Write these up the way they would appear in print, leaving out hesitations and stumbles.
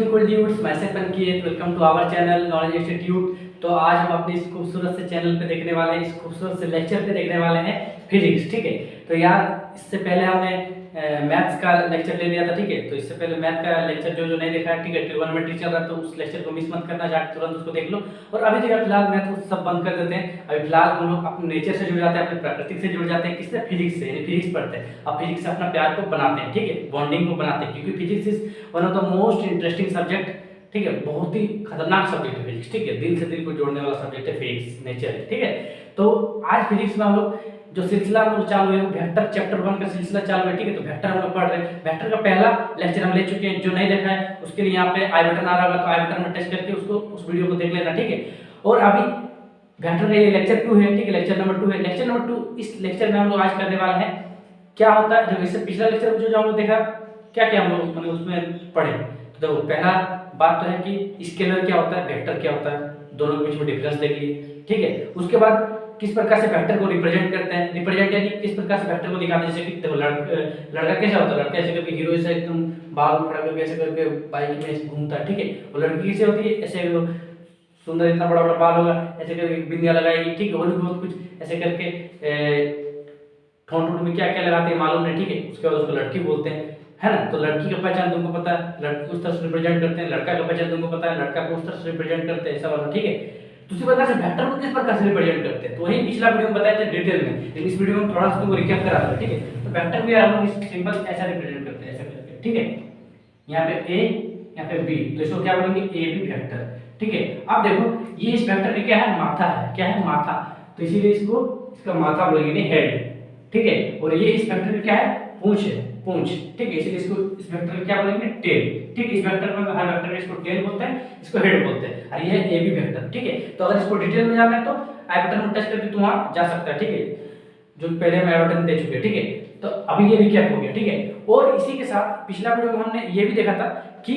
cool dudes, myself Ankit, welcome to our channel Knowledge Institute। तो आज हम अपने इस खूबसूरत से चैनल पे देखने वाले हैं, इस खूबसूरत से लेक्चर पे देखने वाले हैं फिजिक्स। ठीक है, तो यार इससे पहले हमने मैथ्स का लेक्चर ले लिया था। ठीक है, तो इससे पहले मैथ का लेक्चर जो नहीं देखा है, ठीक है, ट्रिग्नोमेट्री चल रहा है, तो उस लेक्चर को मिस मत करना, जाकर तुरंत उसको देख लो। और अभी तक फिलहाल मैथ को सब बंद कर देते हैं। अभी फिलहाल हम लोग अपने नेचर से जुड़ जाते हैं, अपने प्रकृति से जुड़ जाते हैं। किससे? फिजिक्स से, यानी फिजिक्स पढ़ते हैं। अब फिजिक्स से अपना प्यार को बनाते हैं, ठीक है, बॉन्डिंग को बनाते हैं, क्योंकि physics is one of the most interesting subject. ठीक है, बहुत ही खतरनाक सब्जेक्ट है फिजिक्स। ठीक है, दिल से दिल को जोड़ने वाला सब्जेक्ट है फिजिक्स, नेचर है। ठीक है, तो आज फिजिक्स में हम लोग जो सिलसिला हम लोग चालू है, वेक्टर चैप्टर 1 का सिलसिला चालू है। ठीक है, तो वेक्टर हम लोग पढ़ रहे हैं। वेक्टर का पहला लेक्चर हम ले चुके हैं, जो नहीं देखा है उसके लिए यहाँ पे आई बटन आ रहा होगा, तो आई बटन में टच करके उसको उस वीडियो को देख लेना। ठीक है, और अभी वेक्टर का ये लेक्चर 2 है। ठीक है, लेक्चर नंबर 2 है। लेक्चर नंबर 2 इस लेक्चर में हम लोग आज करने वाले हैं क्या होता है। जब इससे पिछला लेक्चर जो हम लोग देखा, क्या क्या हम लोग मतलब उसमें पढ़े, तो देखो पहला बात तो है कि स्केलर क्या होता है, वेक्टर क्या होता है, दोनों के बीच में डिफरेंस देख लिए। ठीक है, उसके बाद किस प्रकार से वेक्टर को रिप्रेजेंट करते हैं, रिप्रेजेंट यानी किस प्रकार से वेक्टर को दिखाते हैं। जैसे कि देखो लड़का कैसा होता है, लड़का ऐसे करके हीरो से एकदम बाल खड़ा करके ऐसे करके बाइक में घूमता है। ठीक है, और लड़की कैसे होती है, ऐसे सुंदर, इतना बड़ा बड़ा बाल होगा, ऐसे करके बिंदिया लगाएगी। ठीक है, और भी बहुत कुछ ऐसे करके ठोंठ में क्या क्या लगाते हैं मालूम नहीं। ठीक है, उसके बाद उसको लड़की बोलते हैं, है ना। तो लड़की का पहचान तुमको पता है, लड़की उस तरह से रिप्रेजेंट करते हैं। लड़का का पहचान तुमको पता है, लड़का को उस तरह से रिप्रेजेंट करते हैं, ऐसा वाला। ठीक है, दूसरी प्रकार से वेक्टर को किस प्रकार से रिप्रेजेंट करते हैं, तो वही पिछला वीडियो में बताए थे डिटेल में, लेकिन इस वीडियो में थोड़ा सा तुमको रिकैप करा दूं। ठीक है, तो वेक्टर भी हम लोग सिंपल ऐसा रिप्रेजेंट करते हैं, ऐसा करके। ठीक है, यहाँ पे ए, यहाँ पे बी, तो इसको क्या बोलेंगे, ए बी वेक्टर। ठीक है, अब देखो ये इस वेक्टर का क्या है, माथा है। क्या है, माथा, तो इसीलिए इसको इसका माथा बोलेंगे, हेड। ठीक है, और ये इस वेक्टर का क्या है, पूंछ है, पूंछ। ठीक है, इसलिए इसको इस वेक्टर को क्या बोलेंगे, टेल। ठीक है, इस वेक्टर में हर वेक्टर में इसको टेल बोलते हैं, इसको हेड बोलते हैं, और ये है ए बी वेक्टर। ठीक है, तो अगर इसको डिटेल में जानना है तो आई बटन में टच करके तुम वहां जा सकता है। ठीक है, जो पहले हम आई बटन दे चुके हैं। ठीक है, तो अभी ये रिकैप हो गया। ठीक है, और इसी के साथ पिछला वीडियो में हमने ये भी देखा था कि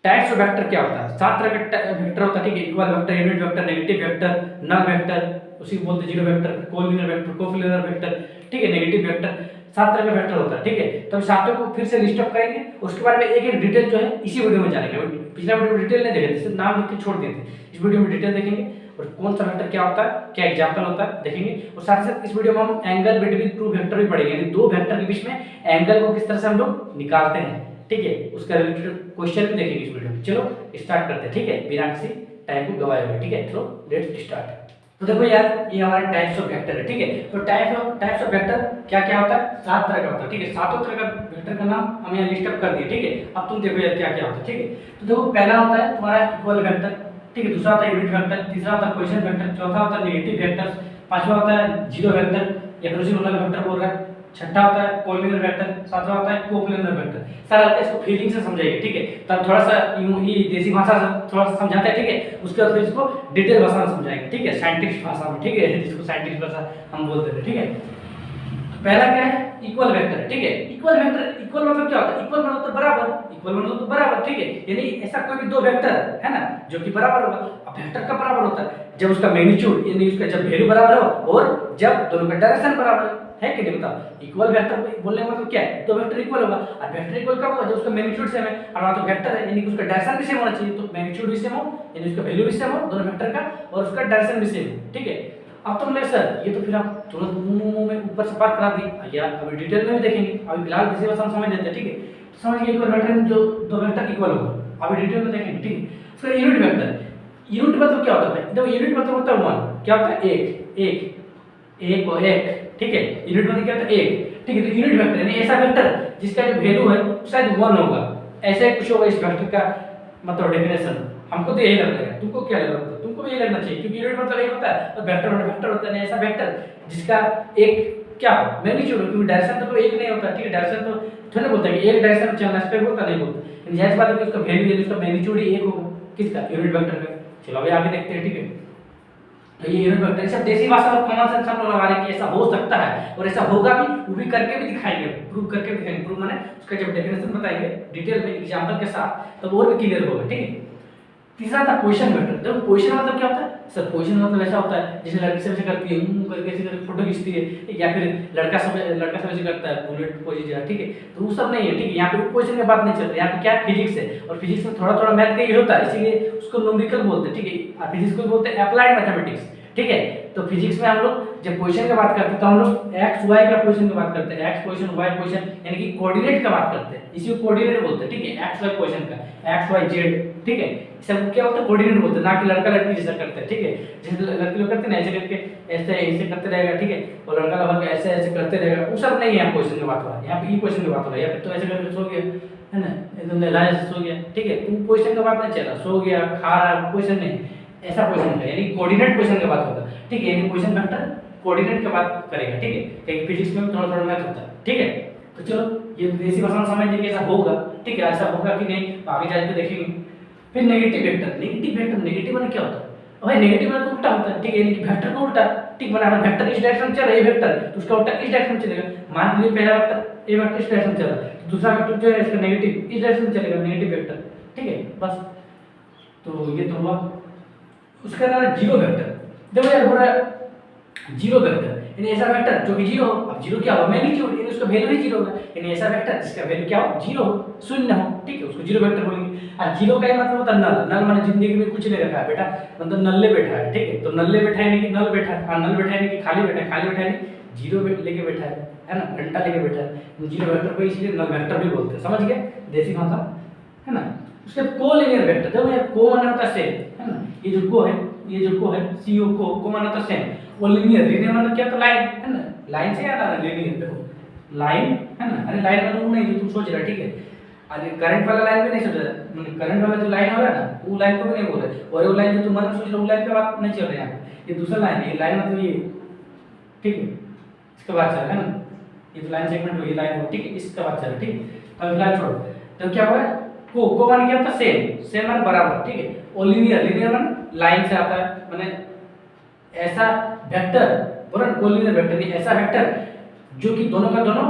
टाइप्स ऑफ वेक्टर क्या होता है। 7 तरह का वेक्टर होता है। ठीक है, equal vector, unit vector, negative vector, null vector, उसी को बोलते हैं zero vector, collinear vector, coplanar vector. ठीक है, नेगेटिव वेक्टर, 7 तरह का वेक्टर होता है। ठीक है, तो हम सातों को फिर से लिस्ट अप करेंगे, उसके बारे में एक एक डिटेल जो है इसी वीडियो में जानेंगे। पिछला वीडियो में डिटेल नहीं देखे थे, सिर्फ नाम लिख के छोड़ दिए थे। इस वीडियो में डिटेल देखेंगे और कौन सा वेक्टर क्या होता है, क्या एग्जांपल होता है देखेंगे। और साथ ही साथ इस वीडियो में हम एंगल बिटवीन टू वेक्टर भी पढ़ेंगे, यानी दो वेक्टर के बीच में एंगल को किस तरह से हम लोग निकालते हैं। ठीक है, उसका रिलेटेड क्वेश्चन भी देखेंगे इस वीडियो में। चलो स्टार्ट करते हैं। ठीक है, बिना किसी टाइम को गवाए हुए। ठीक है, चलो लेट्स स्टार्ट। तो देखो यार, ये हमारा टाइप्स ऑफ वेक्टर है। ठीक है, तो टाइप्स ऑफ वेक्टर क्या क्या होता है, 7 तरह का होता है। ठीक है, सातों तरह का वेक्टर का नाम हम यहाँ लिस्ट अप कर दिए। ठीक है, अब तुम देखो यार क्या क्या होता है। ठीक है, तो देखो पहला होता है तुम्हारा इक्वल वेक्टर। ठीक है, दूसरा होता है यूनिट वेक्टर, तीसरा होता है क्वेश्चन वेक्टर, चौथा होता है नेगेटिव वेक्टर, पांचवा होता है जीरो वेक्टर या फिर उसी नल वेक्टर बोल रहा है, छठा होता है कोलिनियर वेक्टर, सातवां होता है कोप्लेनर वेक्टर। सर आप इसको फीलिंग से समझाइए। ठीक है, तब थोड़ा सा ये देसी भाषा से थोड़ा सा समझाते हैं। ठीक है, उसके बाद फिर इसको डिटेल भाषा में समझाएंगे। ठीक है, साइंटिफिक भाषा में। ठीक है, जिसको साइंटिफिक भाषा हम बोलते हैं। ठीक है, पहला क्या है, इक्वल वेक्टर। ठीक है, इक्वल वेक्टर, इक्वल मतलब क्या होता है, इक्वल मतलब तो बराबर, इक्वल मतलब तो बराबर। ठीक है, यानी ऐसा कोई भी दो वेक्टर है ना जो कि बराबर होगा। अब वेक्टर का बराबर होता है जब उसका मैग्नीट्यूड यानी उसका जब वैल्यू बराबर हो और जब दोनों का डायरेक्शन बराबर है कि नहीं बताओ। इक्वल वेक्टर बोलने का मतलब क्या है, तो वेक्टर इक्वल होगा। और वेक्टर इक्वल कब होगा, जब उसका मैग्नीट्यूड सेम है, और वहां तो वेक्टर है यानी कि उसका डायरेक्शन भी सेम होना चाहिए। तो मैग्नीट्यूड भी सेम हो यानी उसका वैल्यू भी सेम हो दोनों वेक्टर का, और उसका डायरेक्शन भी सेम हो। ठीक है, अब तुम ले सर ये तो फिर आप तुरंत मुंह में ऊपर से पार करा दी यार, अभी डिटेल में भी देखेंगे। अभी फिलहाल किसी बात हम समझ लेते हैं। ठीक है, तो समझिए इक्वल वेक्टर में जो दो वेक्टर इक्वल होगा, अभी डिटेल में देखेंगे। ठीक है, सर यूनिट वेक्टर, यूनिट मतलब क्या होता है, देखो यूनिट मतलब होता है 1, क्या होता है, एक, एक, एक और एक। ठीक है, यूनिट मतलब क्या होता है, एक। ठीक है, तो यूनिट वेक्टर यानी ऐसा वेक्टर जिसका जो वैल्यू है शायद 1 होगा, ऐसे कुछ होगा इस वेक्टर का मतलब डेफिनेशन। हमको तो यही लग रहा है, तुमको क्या लग रहा है, तुमको भी यही लगना चाहिए, क्योंकि यूनिट मतलब एक होता है और वेक्टर मतलब वेक्टर होता है, ऐसा वेक्टर जिसका एक क्या हो मैग्नीट्यूड, क्योंकि डायरेक्शन तो एक नहीं होता। ठीक है, डायरेक्शन तो थोड़ा बोलता है कि एक डायरेक्शन में चलना, इस पे बोलता नहीं बोलता, लेकिन जैसे बात है कि उसका वैल्यू यानी उसका मैग्नीट्यूड ही एक होगा, किसका, यूनिट वेक्टर का। चलो अभी आगे देखते हैं। ठीक है, तो ये यूनिट वेक्टर सब देसी भाषा और कॉमन सेंस हम लोग लगा रहे हैं कि ऐसा हो सकता है और ऐसा होगा भी, वो भी करके भी दिखाएंगे, प्रूव करके भी दिखाएंगे। प्रूव माने उसका जब डेफिनेशन बताएंगे डिटेल में एग्जांपल के साथ, तब और भी क्लियर होगा। ठीक है, तीसरा था पोजीशन वेक्टर। देखो पोजीशन मतलब क्या होता है सर, पोजीशन मतलब ऐसा होता है जैसे लड़की सब ऐसे करती है करके ऐसे करके फोटो खींचती है, या फिर लड़का सब ऐसे करता है बुलेट पोजीशन, ठीक है। तो वो सब नहीं है, ठीक है। यहाँ पे पोजीशन की बात नहीं चल रही, यहाँ पे क्या फिजिक्स है, और फिजिक्स में थोड़ा थोड़ा मैथ का यूज होता है, इसीलिए उसको न्यूमेरिकल बोलते हैं, ठीक है। फिजिक्स को बोलते हैं अप्लाइड मैथमेटिक्स, ठीक है। तो फिजिक्स में हम लोग जब पोजीशन की बात करते हैं तो हम लोग एक्स वाई का पोजीशन की बात करते हैं, एक्स पोजीशन वाई पोजीशन यानी कि कोऑर्डिनेट का बात करते हैं, इसी को कोऑर्डिनेट बोलते हैं, ठीक है। एक्स वाई पोजीशन का एक्स वाई जेड, ठीक है। सब क्या होता है कोऑर्डिनेट बोलते हैं, ना कि लड़का लड़की जैसा करते हैं, ठीक है। जैसे लड़के लोग करते हैं ना ऐसे करके ऐसे ऐसे करते रहेगा, ठीक है, और लड़का लोग ऐसे ऐसे करते रहेगा, वो सब नहीं है पोजीशन की बात हो रहा है यहाँ पे, ये पोजीशन की बात हो रही है। या फिर तो ऐसे करके सो गया है ना, एकदम नहलाया से सो गया, ठीक है, तो पोजीशन की बात नहीं चल रहा, सो गया खा रहा, पोजीशन नहीं, ऐसा पोजीशन का यानी कोऑर्डिनेट पोजीशन की बात होता है, ठीक है। यानी पोजीशन वेक्टर कोऑर्डिनेट की बात करेगा, ठीक है। कहीं फिजिक्स में थोड़ा थोड़ा मैथ होता है, ठीक है। तो चलो ये देसी भाषा में समझ लीजिए ऐसा होगा, ठीक है। ऐसा होगा कि नहीं आगे जाके देखेंगे। फिर नेगेटिव वेक्टर, नेगेटिव माने क्या होता है भाई, नेगेटिव माने तो उल्टा होता है, ठीक है। यानी कि वेक्टर का उल्टा, ठीक, माने अगर वेक्टर इस डायरेक्शन में चल रहा है वेक्टर, तो उसका उल्टा इस डायरेक्शन में चलेगा। मान लीजिए पहला वेक्टर ए वेक्टर इस डायरेक्शन में चल रहा है, तो दूसरा वेक्टर जो है इसका नेगेटिव इस डायरेक्शन में चलेगा, नेगेटिव वेक्टर, ठीक है। बस तो ये तो हुआ। उसका नाम है जीरो वेक्टर। देखो यार हो रहा है जीरो वेक्टर यानी ऐसा वेक्टर जो कि जीरो हो। अब जीरो क्या होगा, मैग्नीट्यूड, यानी उसका वैल्यू ही जीरो होगा, यानी ऐसा वेक्टर जिसका वैल्यू क्या हो, जीरो हो, शून्य हो, ठीक है, उसको जीरो वेक्टर बोलेंगे। और जीरो का ही मतलब होता है नल। नल माने जिंदगी में कुछ नहीं रखा है बेटा, मतलब नल्ले बैठा है, ठीक है। तो नल्ले बैठा है यानी कि नल बैठा है, नल बैठा है यानी कि खाली बैठा है, खाली बैठा है यानी जीरो लेके बैठा है ना, घंटा लेके बैठा है। जीरो वेक्टर को इसलिए नल वेक्टर भी बोलते हैं, समझ गए देसी भाषा, है ना। उसके कोलिनियर वेक्टर, देखो यार को माने होता है सेम, है ना, ये जो को है, ये जो को है सीओ को माने होता है सेम। और लीनियर, लीनियर मतलब क्या, तो लाइन, है ना, लाइन से याद आ रहा है लीनियर, देखो लाइन, है ना। अरे लाइन मतलब वो नहीं जो तुम सोच रहा है, ठीक है। अरे करंट वाला लाइन भी नहीं सोच रहा, मतलब करंट वाला जो लाइन हो रहा है ना, वो लाइन को भी नहीं बोल रहे, और वो लाइन जो तुम मन सोच रहे हो वो लाइन की बात नहीं चल रही है। ये दूसरा लाइन है, ये लाइन मतलब ये, ठीक है, इसके बाद चल रहा है ना, ये तो लाइन सेगमेंट हो, ये लाइन हो, ठीक है, इसके बाद चल रहा है, ठीक है। अब लाइन छोड़ो, तो क्या हो रहा है, को माने क्या होता है सेम, सेम माने बराबर, ठीक है। और लीनियर, लीनियर माने लाइन से आता है, माने ऐसा वेक्टर, बोला ना कोलिनियर वेक्टर, नहीं ऐसा वेक्टर जो कि दोनों का दोनों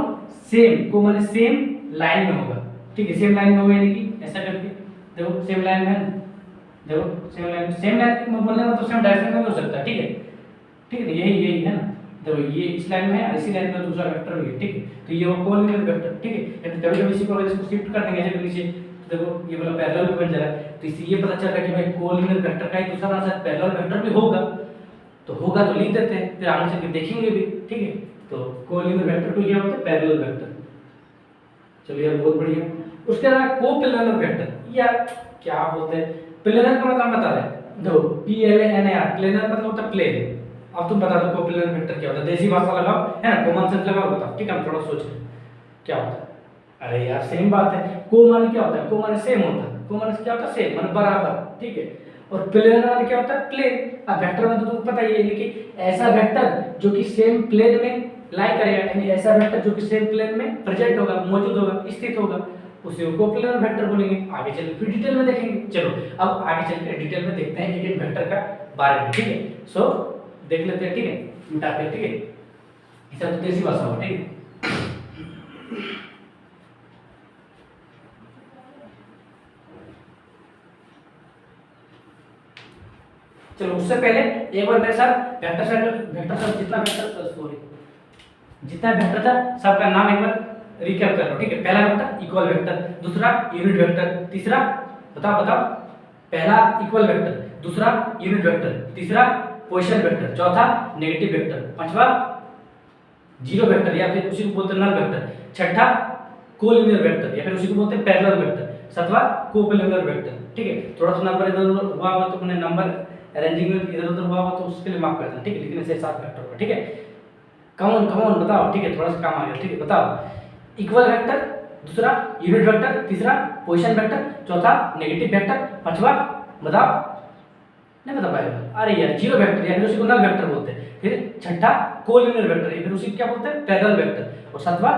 सेम, को माने सेम लाइन में होगा, ठीक है। सेम लाइन में होगा यानी कि ऐसा करके देखो सेम लाइन में, देखो सेम लाइन में बोलने में तो सेम डायरेक्शन में हो सकता है, ठीक है, ठीक है। यही यही है ना, देखो ये इस लाइन में है, इसी लाइन में दूसरा वेक्टर भी है, ठीक है। तो ये वो कोलिनियर वेक्टर, ठीक है। कभी कभी इसी को इसको शिफ्ट कर देंगे ऐसे नीचे, तो देखो ये वाला पैरेलल भी बन जाएगा, तो इससे ये पता चल रहा है कि भाई कोलिनियर वेक्टर का ही दूसरा नाम शायद पैरेलल वेक्टर भी होगा, तो होगा तो लिख देते हैं, फिर आगे चल के देखेंगे भी, ठीक है। तो कोलिनियर वेक्टर को क्या होता है, पैरेलल वेक्टर। चलिए यार बहुत बढ़िया। उसके बाद कोप्लेनर वेक्टर, यार क्या बोलते हैं, प्लेनर का मतलब बता रहे हैं, देखो PLANR, प्लेनर मतलब होता है प्लेन। अब तुम बता दो कोप्लेनर वेक्टर क्या होता है, देसी भाषा लगाओ, है ना, कॉमन सेंस लगाओ, बताओ, ठीक है। हम थोड़ा सोच रहे क्या होता है। अरे यार सेम बात है, को माने क्या होता है, को माने सेम होता है, को माने क्या होता है सेम माने बराबर, ठीक है। और प्लेन माने क्या होता है प्लेन। अब वेक्टर में तो तुमको पता ही है कि ऐसा वेक्टर जो कि सेम प्लेन में लाई करेगा, यानी ऐसा वेक्टर जो कि सेम प्लेन में प्रेजेंट होगा, मौजूद होगा, स्थित होगा, उसे कोप्लेनर वेक्टर बोलेंगे। आगे चल फिर डिटेल में देखेंगे। चलो अब आगे चल के डिटेल में देखते हैं एक एक वेक्टर का बारे में, ठीक है। सो देख लेते हैं, ठीक है, मिटाते हैं, ठीक है। इसे तो देसी भाषा हो, ठीक है। चलो उससे पहले एक बार मेरे साथ वेक्टर सब जितना वेक्टर सॉरी जितना वेक्टर था सबका नाम एक बार रिकैप कर लो, ठीक है। पहला वेक्टर इक्वल वेक्टर, दूसरा यूनिट वेक्टर, तीसरा बताओ पहला इक्वल वेक्टर, दूसरा यूनिट वेक्टर, तीसरा पोजीशन वेक्टर, चौथा नेगेटिव वेक्टर, पांचवा जीरो वेक्टर या फिर उसी को बोलते हैं नल वेक्टर, छठा कोलिनियर वेक्टर या फिर उसी को बोलते हैं पैरेलल वेक्टर, सातवां कोप्लेनर वेक्टर, ठीक है। थोड़ा सा नंबर इधर उधर हुआ होगा तो मैंने नंबर अरेंजिंग में इधर उधर हुआ होगा तो उसके लिए माफ कर देना, ठीक है। लेकिन ऐसे 7 वेक्टर होगा, ठीक है। कमॉन बताओ, ठीक है, थोड़ा सा काम आ गया, ठीक है। बताओ इक्वल वेक्टर, दूसरा यूनिट वेक्टर, तीसरा पोजीशन वेक्टर, चौथा नेगेटिव वेक्टर, पांचवा बताओ नहीं बता पाएगा, अरे यार जीरो वेक्टर या फिर उसी को नल वेक्टर बोलते हैं, फिर छठा कोलिनियर वेक्टर या फिर उसी क्या बोलते हैं पैरेलल वेक्टर, और सातवां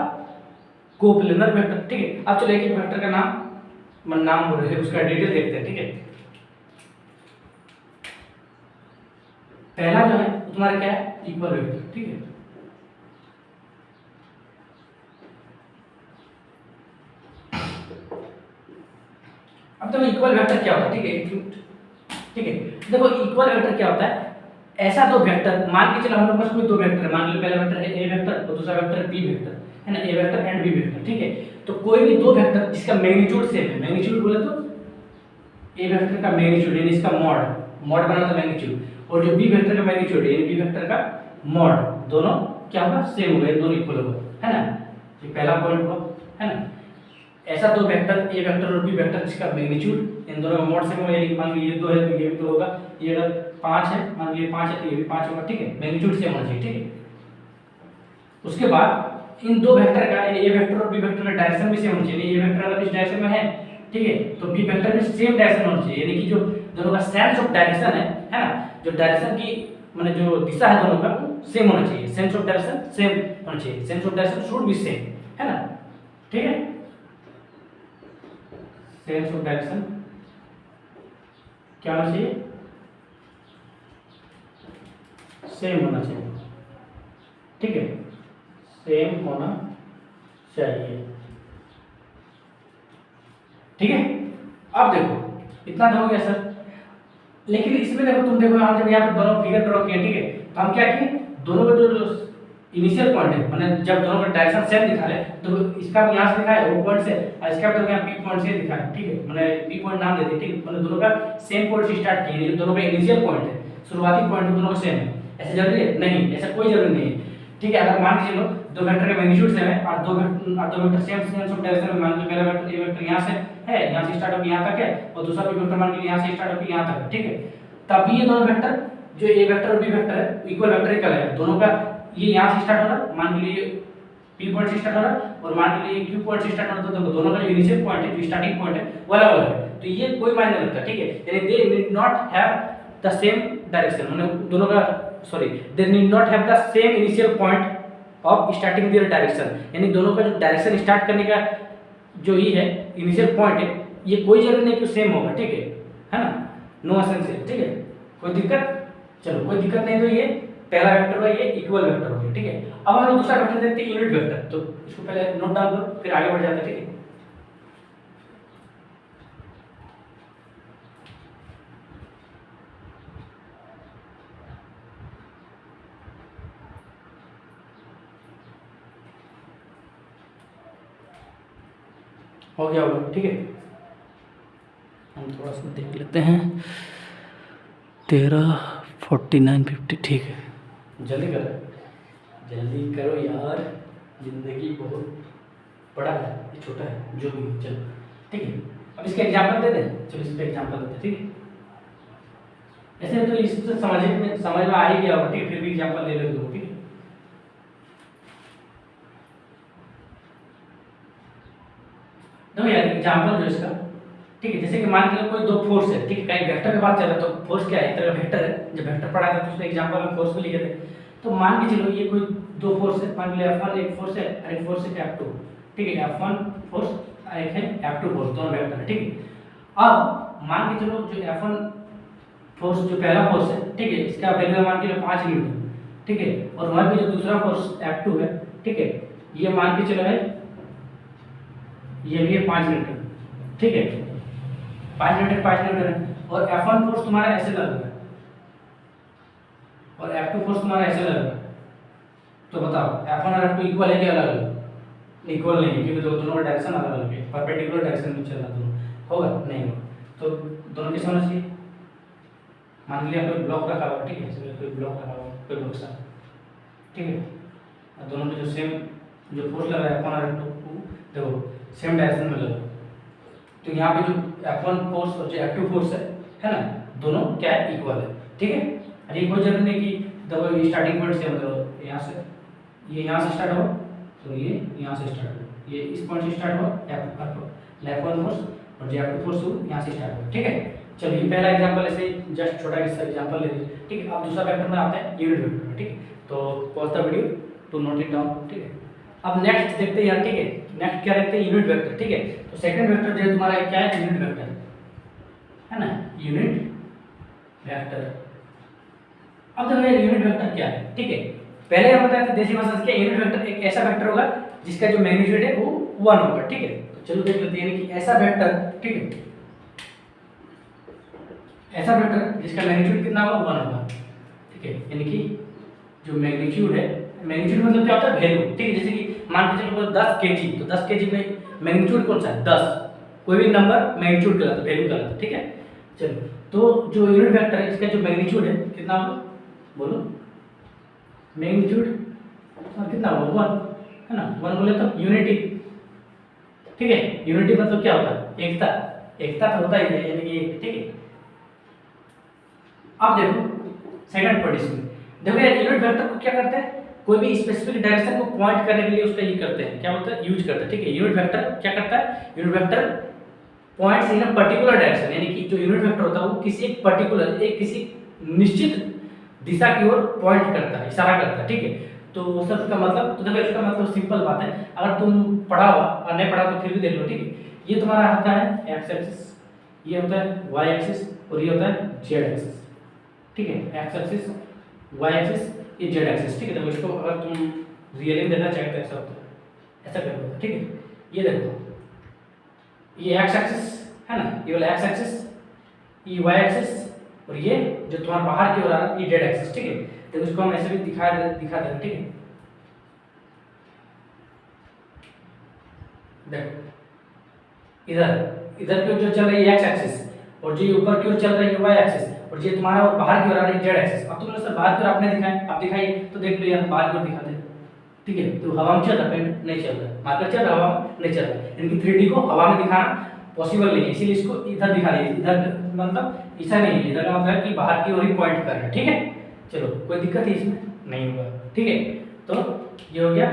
कोप्लेनर वेक्टर, ठीक है। अब चलो एक एक वेक्टर का नाम बोल रहे हैं, उसका डिटेल देखते हैं, ठीक है। पहला जो है तुम्हारा क्या है इक्वल वेक्टर, ठीक है। अब तो इक्वल वेक्टर क्या होता है, ठीक है। ठीक है। देखो इक्वल वेक्टर क्या होता है, ऐसा दो वेक्टर मान के चलो हम लोग पास कोई दो वेक्टर है, मान लो पहला वेक्टर है ए वेक्टर और दूसरा वेक्टर है बी वेक्टर, है ना, ए वेक्टर एंड बी वेक्टर, ठीक है। तो कोई भी दो वेक्टर जिसका मैग्नीट्यूड सेम है, मैग्नीट्यूड बोले तो ए वेक्टर का मैग्नीट्यूड यानी इसका मॉड, मॉड बना तो मैग्नीट्यूड, और जो बी वेक्टर का मैग्नीट्यूड यानी बी वेक्टर का मॉड, दोनों क्या होगा, सेम होगा, दोनों इक्वल होगा, है ना। ये पहला पॉइंट हुआ, है ना। ऐसा दो वेक्टर ए वेक्टर और बी वेक्टर जिसका मैग्नीट्यूड इन दोनों का मॉड सेम होगा, यानी मान लीजिए ये दो है तो ये भी दो होगा, ये अगर 5 है, मान लीजिए 5 है तो ये भी 5 होगा, ठीक है, मैग्नीट्यूड सेम होना चाहिए, ठीक है। उसके बाद इन दो वेक्टर का यानी ए वेक्टर और बी वेक्टर का डायरेक्शन भी सेम होना चाहिए, यानी ए वेक्टर अगर इस डायरेक्शन में है, ठीक है, तो बी वेक्टर भी सेम डायरेक्शन होना चाहिए, यानी कि जो दोनों का सेंस ऑफ डायरेक्शन है ना, जो डायरेक्शन की माने जो दिशा है दोनों का सेम होना चाहिए, सेंस ऑफ डायरेक्शन सेम होना चाहिए, sense of direction should be same, है ना, ठीक है। सेंस ऑफ डायरेक्शन क्या होना चाहिए, सेम होना चाहिए, ठीक है, सेम होना चाहिए, ठीक है। अब देखो इतना तो हो गया सर, लेकिन इसमें देखो तुम देखो हम जब यहाँ पे दोनों फिगर ड्रॉ किए, ठीक है, तो हम क्या किए, दोनों का जो इनिशियल पॉइंट है, मैंने जब दोनों का डायरेक्शन सेम दिखा रहे तो इसका भी यहाँ से दिखाया वो पॉइंट से, और इसका भी तो यहाँ बी पॉइंट से दिखाया, ठीक है, मैंने बी पॉइंट नाम दे दिया, ठीक है, मैंने दोनों का सेम पॉइंट से स्टार्ट किए, जो दोनों का इनिशियल पॉइंट है, शुरुआती पॉइंट दोनों का सेम है, ऐसा जरूरी है नहीं, ऐसा कोई जरूरी नहीं है, ठीक है। अगर मान के चलो दो वेक्टर का मैग्नीट्यूड सेम है और दो vector same sense of direction में, मान लो पहला वेक्टर ए वेक्टर यहाँ से है, यहाँ से स्टार्ट होकर यहाँ तक है, और दूसरा बी वेक्टर मान के यहाँ से स्टार्ट होकर यहाँ तक है, ठीक है, तब ये दोनों वेक्टर जो ए वेक्टर और बी वेक्टर है इक्वल वेक्टर ही कहलाएगा, दोनों का ये यहाँ से स्टार्ट हो रहा है, मान के लिए पी पॉइंट से स्टार्ट हो रहा है और मान के लिए क्यू पॉइंट से स्टार्ट हो रहा है, तो दोनों का जो इनिशियल पॉइंट है, जो स्टार्टिंग पॉइंट है वो अलग अलग है, तो ये कोई मायने नहीं रखता, ठीक है, यानी they need not have the same direction, मतलब दोनों का sorry they need not have the same initial point of starting their direction, यानी दोनों का जो डायरेक्शन स्टार्ट करने का जो ही है इनिशियल पॉइंट है, ये कोई जरूरी नहीं कि सेम होगा, ठीक है ना, नो एसेंशियल, ठीक है, कोई दिक्कत, चलो कोई दिक्कत नहीं, तो ये पहला वेक्टर हुआ, ये इक्वल वेक्टर हो गया, ठीक है। अब हम लोग दूसरा वेक्टर देखते हैं यूनिट वेक्टर, तो इसको पहले नोट डाउन करो फिर आगे बढ़ जाते हैं, ठीक है। हो गया होगा, ठीक है, हम थोड़ा सा देख लेते हैं, 13:49:50, ठीक है, जल्दी करो, जल्दी करो यार, जिंदगी बहुत बड़ा है, ये छोटा है, जो भी चलो, ठीक है। अब इसका एग्जांपल दे दें, चलो इस पे एग्जांपल देते हैं, ठीक है। ऐसे तो इससे समझ में आ ही गया होगा, ठीक है, फिर भी एग्जांपल ले लेते हो, ठीक है। देखो यार एग्जांपल जो इसका, ठीक है, जैसे कि मान के लो कोई दो फोर्स है, ठीक है, कहीं वेक्टर के बात चल रहा है, तो फोर्स क्या है, एक तरह का वेक्टर है, जब वेक्टर पढ़ा था तो उसमें एग्जांपल में फोर्स भी लिखे थे, तो मान के चलो ये कोई दो फोर्स है, मान लो F1 एक फोर्स है और एक फोर्स है F2, ठीक है, F1 फोर्स और एक है F2 फोर्स, दोनों वेक्टर है, ठीक है। अब मान के चलो जो F1 फोर्स जो पहला फोर्स है, ठीक है, इसका वैल्यू मान के लो 5 न्यूटन, ठीक है, और वहां पे जो दूसरा फोर्स F2 है, ठीक है, ये मान के चलो है, ये भी है 5 न्यूटन, ठीक है, 5 न्यूटन है, और F1 फोर्स तुम्हारा ऐसे लग रहा है और F2 फोर्स तुम्हारा ऐसे लग रहा है, तो बताओ F1 और F2 इक्वल है कि अलग अलग? इक्वल नहीं है, क्योंकि दोनों का डायरेक्शन अलग अलग है, परपेंडिकुलर डायरेक्शन में चल रहा दोनों, होगा नहीं होगा, तो दोनों कैसे होना चाहिए, मान लिया कोई ब्लॉक रखा हुआ, ठीक है, कोई ब्लॉक रखा हुआ, कोई बक्सा, ठीक है, और दोनों में जो सेम जो फोर्स लग रहा है F1 और F2 देखो सेम डायरेक्शन में लगा, तो यहाँ पे जो F1 फोर्स और जो F2 फोर्स है ना, दोनों क्या है, इक्वल है, ठीक है। अरे कोई जरूरी नहीं कि देखो ये स्टार्टिंग पॉइंट से मतलब यहाँ से ये यहाँ से स्टार्ट हो तो ये यहाँ से स्टार्ट हो, ये इस पॉइंट से स्टार्ट हो F1 फोर्स और जो F2 फोर्स हो यहाँ से स्टार्ट हो, ठीक है। चलिए ये पहला एग्जांपल ऐसे जस्ट छोटा सा एग्जांपल ले लीजिए, ठीक है। अब दूसरा वेक्टर में आते हैं यूनिट वेक्टर में, ठीक है, तो pause the video to note it down, ठीक है। अब नेक्स्ट देखते हैं यार, ठीक है, नेक्स्ट क्या देखते हैं, यूनिट वेक्टर, ठीक है। तो सेकंड वेक्टर जो तुम्हारा क्या है, यूनिट वेक्टर है ना, यूनिट वेक्टर। अब देखो यार यूनिट वेक्टर क्या है, ठीक है, पहले हम बताए थे देसी भाषा से यूनिट वेक्टर एक ऐसा वेक्टर होगा जिसका जो मैग्नीट्यूड है वो 1 होगा, ठीक है। तो चलो देख लेते हैं कि ऐसा वेक्टर, ठीक है, ऐसा वेक्टर जिसका मैग्नीट्यूड कितना होगा 1 होगा, ठीक है। यानी कि जो मैग्नीट्यूड है, मैग्नीट्यूड मतलब क्या होता है वैल्यू, ठीक है। जैसे कि मान के चलो 10 केजी, तो 10 केजी में मैग्नीट्यूड कौन सा है 10, कोई भी नंबर मैग्नीट्यूड कहलाता है, वैल्यू कहलाता है, ठीक है। चलो तो जो यूनिट वेक्टर है इसका जो मैग्नीट्यूड है कितना होगा बोलो, मैग्नीट्यूड कितना होगा 1 है ना, 1 बोले तो यूनिटी, ठीक है। यूनिटी मतलब क्या होता है एकता, एकता तो होता ही है यानी कि, ठीक है। अब देखो सेकंड पॉइंट इसमें देखो यार, यूनिट वेक्टर को क्या करते हैं, कोई भी स्पेसिफिक डायरेक्शन को पॉइंट करने के लिए उसका ये करते हैं, क्या बोलते हैं यूज करते हैं, ठीक है। यूनिट वेक्टर क्या करता है, unit vector points in a particular direction, यानी कि जो यूनिट वेक्टर होता है वो किसी एक पर्टिकुलर, एक किसी निश्चित दिशा की ओर पॉइंट करता है, इशारा करता है, ठीक है। तो सब का मतलब, तो देखो इसका मतलब सिंपल बात है, अगर तुम पढ़ा हुआ और नहीं पढ़ा तो फिर भी देख लो, ठीक है। ये तुम्हारा होता है एक्स एक्सिस, ये होता है वाई एक्सिस और ये होता है जेड एक्सिस, ठीक है। एक्स एक्सिस, वाई एक्सिस, ये जेड एक्सिस, ठीक है। देखो इसको अगर तुम रियली में देखना चाहे तो ऐसा होता है, ऐसा कर दो, ठीक है। ये देखो ये एक्स एक्सिस है ना, ये वाला एक्स एक्सिस, ये वाई एक्सिस और ये जो तुम्हारा बाहर की ओर आ रहा है ये जेड एक्सिस, ठीक है। तो इसको हम ऐसे भी दिखा दे, ठीक है। देखो इधर की ओर जो चल रही है एक्स एक्सिस और जो ऊपर की ओर चल रही है वाई एक्सिस और ये तुम्हारा बाहर की ओर आ रही है जेड एक्सिस। अब तुमने सर बाहर की ओर आपने दिखाया, आप दिखाइए तो देख लो यार बाहर की ओर दिखाते हैं, ठीक है। तो हवा में चल रहा है, पेंट नहीं चल रहा है, मार्कर चल रहा है, हवा में नहीं चल रहा है, यानी कि 3D को हवा में दिखाना पॉसिबल नहीं है, इसीलिए इसको इधर दिखा रही है। इधर मतलब ऐसा नहीं है, इधर का मतलब है कि बाहर की ओर ही पॉइंट कर रहा है, ठीक है। चलो कोई दिक्कत है इसमें नहीं होगा, ठीक है। तो ये हो गया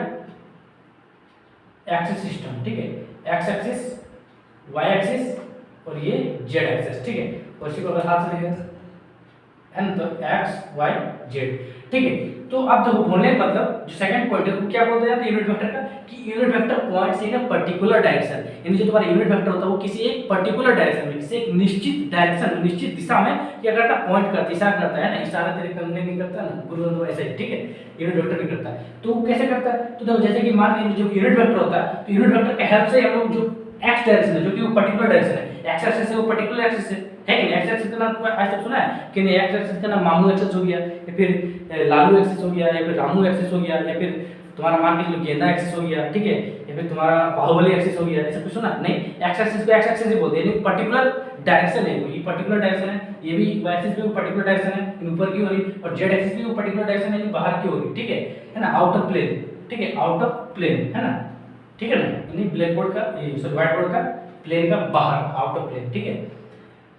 एक्सिस सिस्टम, ठीक है। एक्स एक्सिस, वाई एक्सिस और ये जेड एक्सिस, ठीक है। और इसी को अगर हाथ से देखें है ना, तो एक्स वाई जेड, ठीक है। तो अब देखो बोलने का मतलब जो सेकंड पॉइंट है वो क्या बोलते हैं यूनिट वेक्टर का, कि unit vector points in a particular direction, यानी जो तुम्हारा यूनिट वेक्टर होता है वो किसी एक पर्टिकुलर डायरेक्शन में, किसी एक निश्चित डायरेक्शन में, निश्चित दिशा में क्या करता है पॉइंट करता है, इशारा करता है ना, इशारा तेरे करने नहीं करता ना गुरु तो ऐसे ही, ठीक है। यूनिट वेक्टर भी करता है, तो वो कैसे करता है, तो देखो जैसे कि मान लीजिए जो यूनिट वेक्टर होता है तो यूनिट वेक्टर के हेल्प से हम लोग जो एक्स डायरेक्शन है जो कि वो पर्टिकुलर डायरेक्शन है, एक्स एक्सिस है वो पर्टिकुलर एक्सिस है कि नहीं। एक्स एक्सिस का नाम तुमने आज तक सुना है कि नहीं, एक्स एक्सिस का नाम मामू एक्सिस हो गया या फिर लालू एक्सिस हो गया या फिर रामू एक्सिस हो गया या फिर तुम्हारा मान के चलो गेंदा एक्सिस हो गया, ठीक है, या फिर तुम्हारा बाहुबली एक्सिस हो गया, ऐसा कुछ सुना नहीं। एक्स एक्सिस को एक्स एक्सिस ही बोलते हैं, यानी पर्टिकुलर डायरेक्शन है, ये पर्टिकुलर डायरेक्शन है, ये भी वाई एक्सिस भी पर्टिकुलर डायरेक्शन है ऊपर की ओर, और जेड एक्सिस भी वो पर्टिकुलर डायरेक्शन है बाहर की ओर, ठीक है ना, आउट ऑफ प्लेन, ठीक है, आउट ऑफ प्लेन है ना, ठीक है ना, यानी ब्लैक बोर्ड का सॉरी व्हाइट बोर्ड का प्लेन का बाहर, आउट ऑफ प्लेन, ठीक है।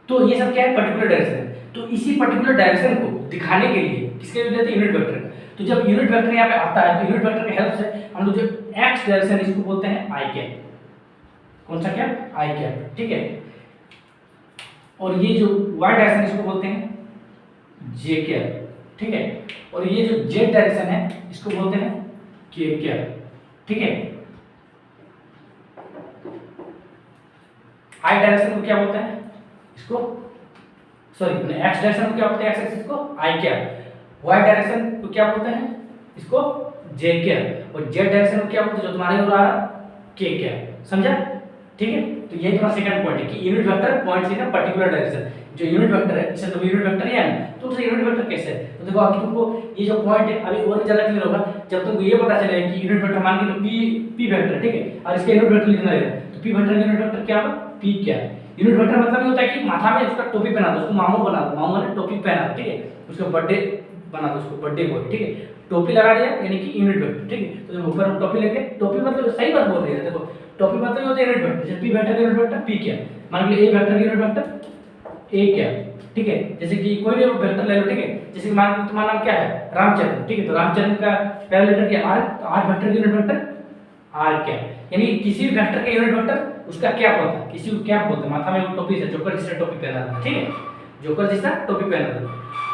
तो ये सब क्या है पर्टिकुलर डायरेक्शन है। तो इसी पर्टिकुलर डायरेक्शन को दिखाने के लिए किसके यूज लेते हैं यूनिट वेक्टर का। तो जब यूनिट वेक्टर यहाँ पे आता है तो यूनिट वेक्टर की हेल्प से हम लोग जो एक्स डायरेक्शन इसको बोलते हैं आई कैप, कौन सा कैप आई कैप, ठीक है। और ये जो वाई डायरेक्शन इसको बोलते हैं जे कैप, ठीक है। और ये जो जेड डायरेक्शन है इसको बोलते हैं के कैप, ठीक है। आई डायरेक्शन को क्या बोलते हैं इसको, सॉरी एक्स डायरेक्शन को क्या बोलते हैं एक्स एक्सिस को आई कैप, वाई डायरेक्शन को क्या बोलते हैं इसको जे कैप, और जेड डायरेक्शन को क्या बोलते हैं जो तुम्हारे हो रहा है के कैप, समझा, ठीक है। तो यही तुम्हारा सेकंड पॉइंट है कि unit vector points in a particular direction. जो यूनिट वेक्टर है इसे तो यूनिट वेक्टर ही है ना, तो उसे यूनिट वेक्टर कैसे है, तो देखो अभी तुमको ये जो पॉइंट है अभी और ज्यादा क्लियर होगा जब तुमको ये पता चलेगा कि यूनिट वेक्टर मान के पी वेक्टर, ठीक है, और इसका यूनिट वेक्टर लिखना है तो पी वेक्टर यूनिट वेक्टर क्या होगा पी क्या है। यूनिट वेक्टर मतलब ये होता है कि माथा में उसका टोपी पहना दो, उसको मामू बना दो, मामू ने टोपी पहना दो, ठीक है, उसका बर्थडे बना दो, उसको बर्थडे बॉय, ठीक है, टोपी लगा दिया यानी कि यूनिट वेक्टर, ठीक है। तो जब ऊपर हम टोपी लेके, टोपी मतलब सही बात बोल रही है, देखो टोपी मतलब होता है यूनिट वेक्टर, जैसे पी वेक्टर का यूनिट वेक्टर पी क्या, मान लीजिए ए वेक्टर का यूनिट वेक्टर ए क्या, ठीक है। जैसे कि कोई भी वेक्टर ले लो, ठीक है, जैसे कि मान लीजिए तुम्हारा नाम क्या है रामचंद्र, ठीक है, तो रामचंद्र का पहला लेटर क्या आर, तो आर वेक्टर का यूनिट वेक्टर आर क्या, यानी किसी भी वेक्टर का यूनिट वेक्टर उसका कैप होता है, किसी को कैप बोलते हैं, माथा में टोपी से जोकर जैसा टोपी पहना था, ठीक है, जोकर जैसा टोपी पहना था।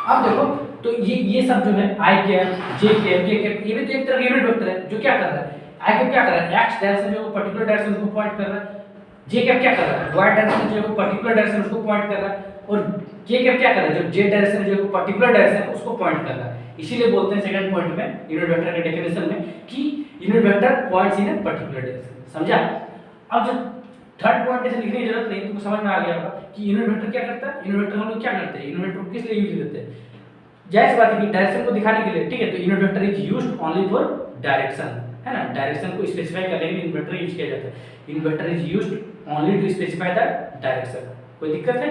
अब देखो तो ये सब जो है आई कैप जे कैप के कैप ये भी तो एक तरह का यूनिट वेक्टर है जो क्या कर रहा है, आई कैप क्या कर रहा है एक्स डायरेक्शन जो पर्टिकुलर डायरेक्शन को पॉइंट कर रहा है, जे कैप क्या कर रहा है वाई डायरेक्शन जो पर्टिकुलर डायरेक्शन उसको पॉइंट कर रहा है, और के कैप क्या कर रहा है जो जेड डायरेक्शन जो पर्टिकुलर डायरेक्शन है उसको पॉइंट कर रहा है। इसीलिए बोलते हैं सेकंड पॉइंट में यूनिट वेक्टर के डेफिनेशन में कि unit vector points in a particular direction, समझा। अब जो थर्ड पॉइंट ऐसे लिखने की जरूरत नहीं, तुमको समझ में आ गया होगा कि यूनिट वेक्टर क्या करता है, यूनिट वेक्टर हम लोग क्या करते हैं, यूनिट वेक्टर को किस लिए यूज करते हैं, जाहिर सी बात है कि डायरेक्शन को दिखाने के लिए, ठीक है। तो unit vector is used only for direction, है ना, डायरेक्शन को स्पेसिफाई करने के लिए यूनिट वेक्टर यूज किया जाता है। Unit vector is used only to specify the direction. कोई दिक्कत है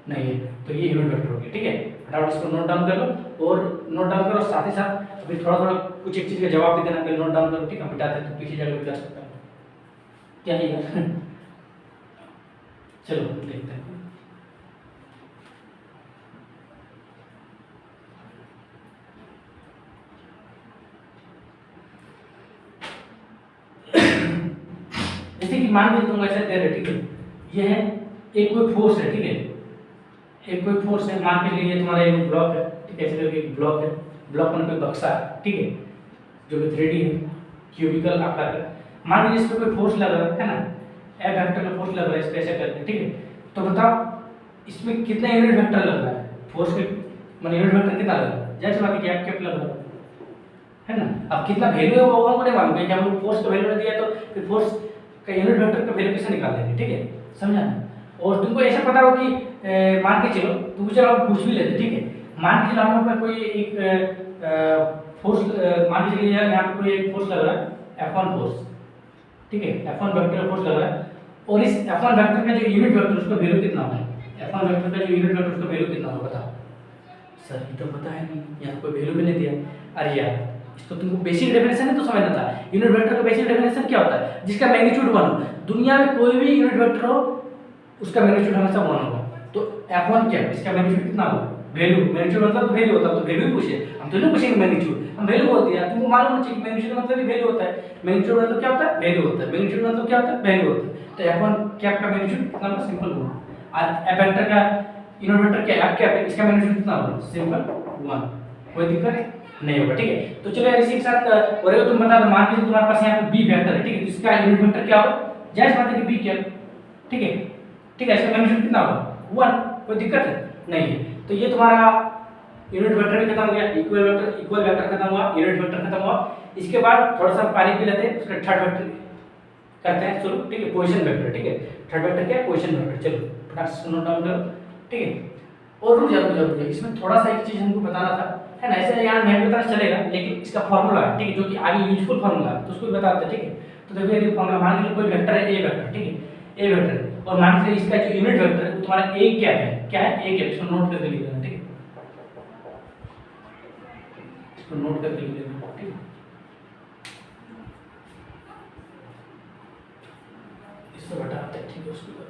नहीं है, तो ये यूनिट वेक्टर हो गया, ठीक है। फटाफट इसको नोट डाउन कर लो, और नोट डाउन करो, साथ ही साथ अभी थोड़ा थोड़ा कुछ एक चीज का जवाब भी देना, पहले नोट डाउन करो, ठीक है। बिठाते हैं तो पीछे जाकर भी कर सकता है, क्या है यार। चलो देखते हैं। जैसे कि मान लीजिए तुम ऐसा दे रहे, ठीक है, ये है एक कोई फोर्स है, ठीक है, एक कोई फोर्स है, मान के लिए तुम्हारा एक ब्लॉक है, ठीक है, ऐसे करके एक ब्लॉक है, ब्लॉक में कोई बक्सा है, ठीक है, जो कि 3D है, क्यूबिकल आकार का। मान लीजिए इस पे कोई फोर्स लग रहा है ना, एफ वेक्टर का फोर्स लग रहा है इस पे ऐसे करके, ठीक है। तो बताओ इसमें कितना यूनिट वेक्टर लग रहा है, फोर्स के माने यूनिट वेक्टर कितना लग रहा है, जैसे बात है कि एफ कैप लग रहा है ना। अब कितना वैल्यू है वो हमको नहीं मालूम है, कि हम लोग फोर्स का वैल्यू दिया तो फिर फोर्स का यूनिट वेक्टर का वैल्यू कैसे निकाल देंगे, ठीक है, समझा ना। और तुमको ऐसा पता हो कि मान के चलो, तुमको चलो हम पूछ भी लेते, ठीक है, मान के चलो हम लोग का कोई एक फोर्स, मान के चलिए यहाँ पे कोई एक फोर्स लग रहा है F1 फोर्स, ठीक है, F1 वेक्टर का फोर्स लग रहा है, और इस F1 वेक्टर का जो यूनिट वेक्टर उसका वैल्यू कितना होगा, F1 वेक्टर का जो यूनिट वेक्टर उसका वैल्यू कितना होगा बताओ। सर ये तो पता है नहीं, यहाँ कोई वैल्यू भी नहीं दिया। अरे यार इसको तुमको बेसिक डेफिनेशन है तो समझना था। यूनिट वेक्टर का बेसिक डेफिनेशन क्या होता है, जिसका मैग्नीट्यूड 1 हो। दुनिया में कोई भी यूनिट वेक्टर हो उसका मैग्नीट्यूड हमेशा 1 होगा। तो F1 क्या है, इसका मैग्नीट्यूड कितना होगा, वैल्यू, मैग्नीट्यूड मतलब वैल्यू होता है, तो वैल्यू पूछे, हम तो नहीं पूछेंगे मैग्नीट्यूड, हम वैल्यू बोल दिया। तुमको मालूम होना चाहिए मैग्नीट्यूड मतलब ही वैल्यू होता है। मैग्नीट्यूड मतलब क्या होता है, वैल्यू होता है। मैग्नीट्यूड मतलब क्या होता है, वैल्यू होता है। तो F1 क्या का मैग्नीट्यूड कितना होगा, सिंपल 1। और F वेक्टर का यूनिट वेक्टर क्या F क्या है, इसका मैग्नीट्यूड कितना होगा, सिंपल 1। कोई दिक्कत नहीं होगा, ठीक है। तो चलो यार इसी के साथ और तुम बता दो, मान लीजिए तुम्हारे पास यहाँ पे बी वेक्टर है, ठीक है, तो इसका यूनिट वेक्टर क्या होगा, जायज बात है कि बी क्या, ठीक है, ठीक है, इसका मैग्नीट्यूड कितना होगा 1। कोई दिक्कत है नहीं है। तो ये तुम्हारा यूनिट वेक्टर भी खत्म हो गया, इक्वल वेक्टर खत्म हुआ, यूनिट वेक्टर खत्म हुआ। इसके बाद थोड़ा सा पानी पी लेते हैं, उसका थर्ड वेक्टर करते हैं, चलो ठीक है, पोजीशन वेक्टर, ठीक है, थर्ड वेक्टर क्या है, पोजीशन वेक्टर। चलो फटाक से नोट डाउन करो, ठीक है। और रुक जाओ, इसमें थोड़ा सा एक चीज हमको बताना था, है ना, ऐसे यहाँ नहीं पता चलेगा, लेकिन इसका फार्मूला है, ठीक है, जो कि आगे यूजफुल फार्मूला है, तो उसको भी बताते हैं, ठीक है। तो देखिए ये फार्मूला, मान लीजिए कोई वेक्टर है ए वेक्टर, ठीक है, ए वेक्टर, और मान लीजिए इसका जो यूनिट वेक्टर है वो तुम्हारा ए कैप है, क्या है, ए कैप। इसको नोट करके लिख लेना, ठीक है, इसको नोट करके लिख लेना, ठीक है। इसको हटाते हैं, ठीक है, उसको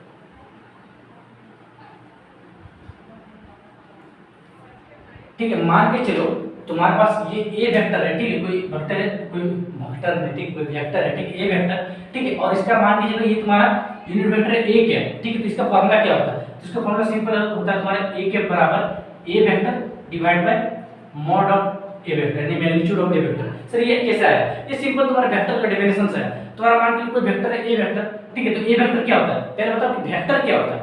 ठीक है। मान के चलो तुम्हारे पास ये ए वेक्टर है, ठीक है, कोई वेक्टर है, कोई वेक्टर है, ठीक, कोई वेक्टर है, ठीक, ए वेक्टर, ठीक है, और इसका मान के चलो ये तुम्हारा यूनिट वेक्टर है ए क्या है, ठीक है। तो इसका फार्मूला क्या होता है, तो इसका फार्मूला सिंपल होता है तुम्हारा ए के बराबर A vector divide by mod of A vector, यानी magnitude of A vector. Sir ये कैसा है, ये सिंपल तुम्हारा वेक्टर का डेफिनेशन है। तुम्हारा मान के कोई वेक्टर है ए वेक्टर, ठीक है, तो ए वेक्टर क्या होता है, पहले बताओ कि वेक्टर क्या होता है,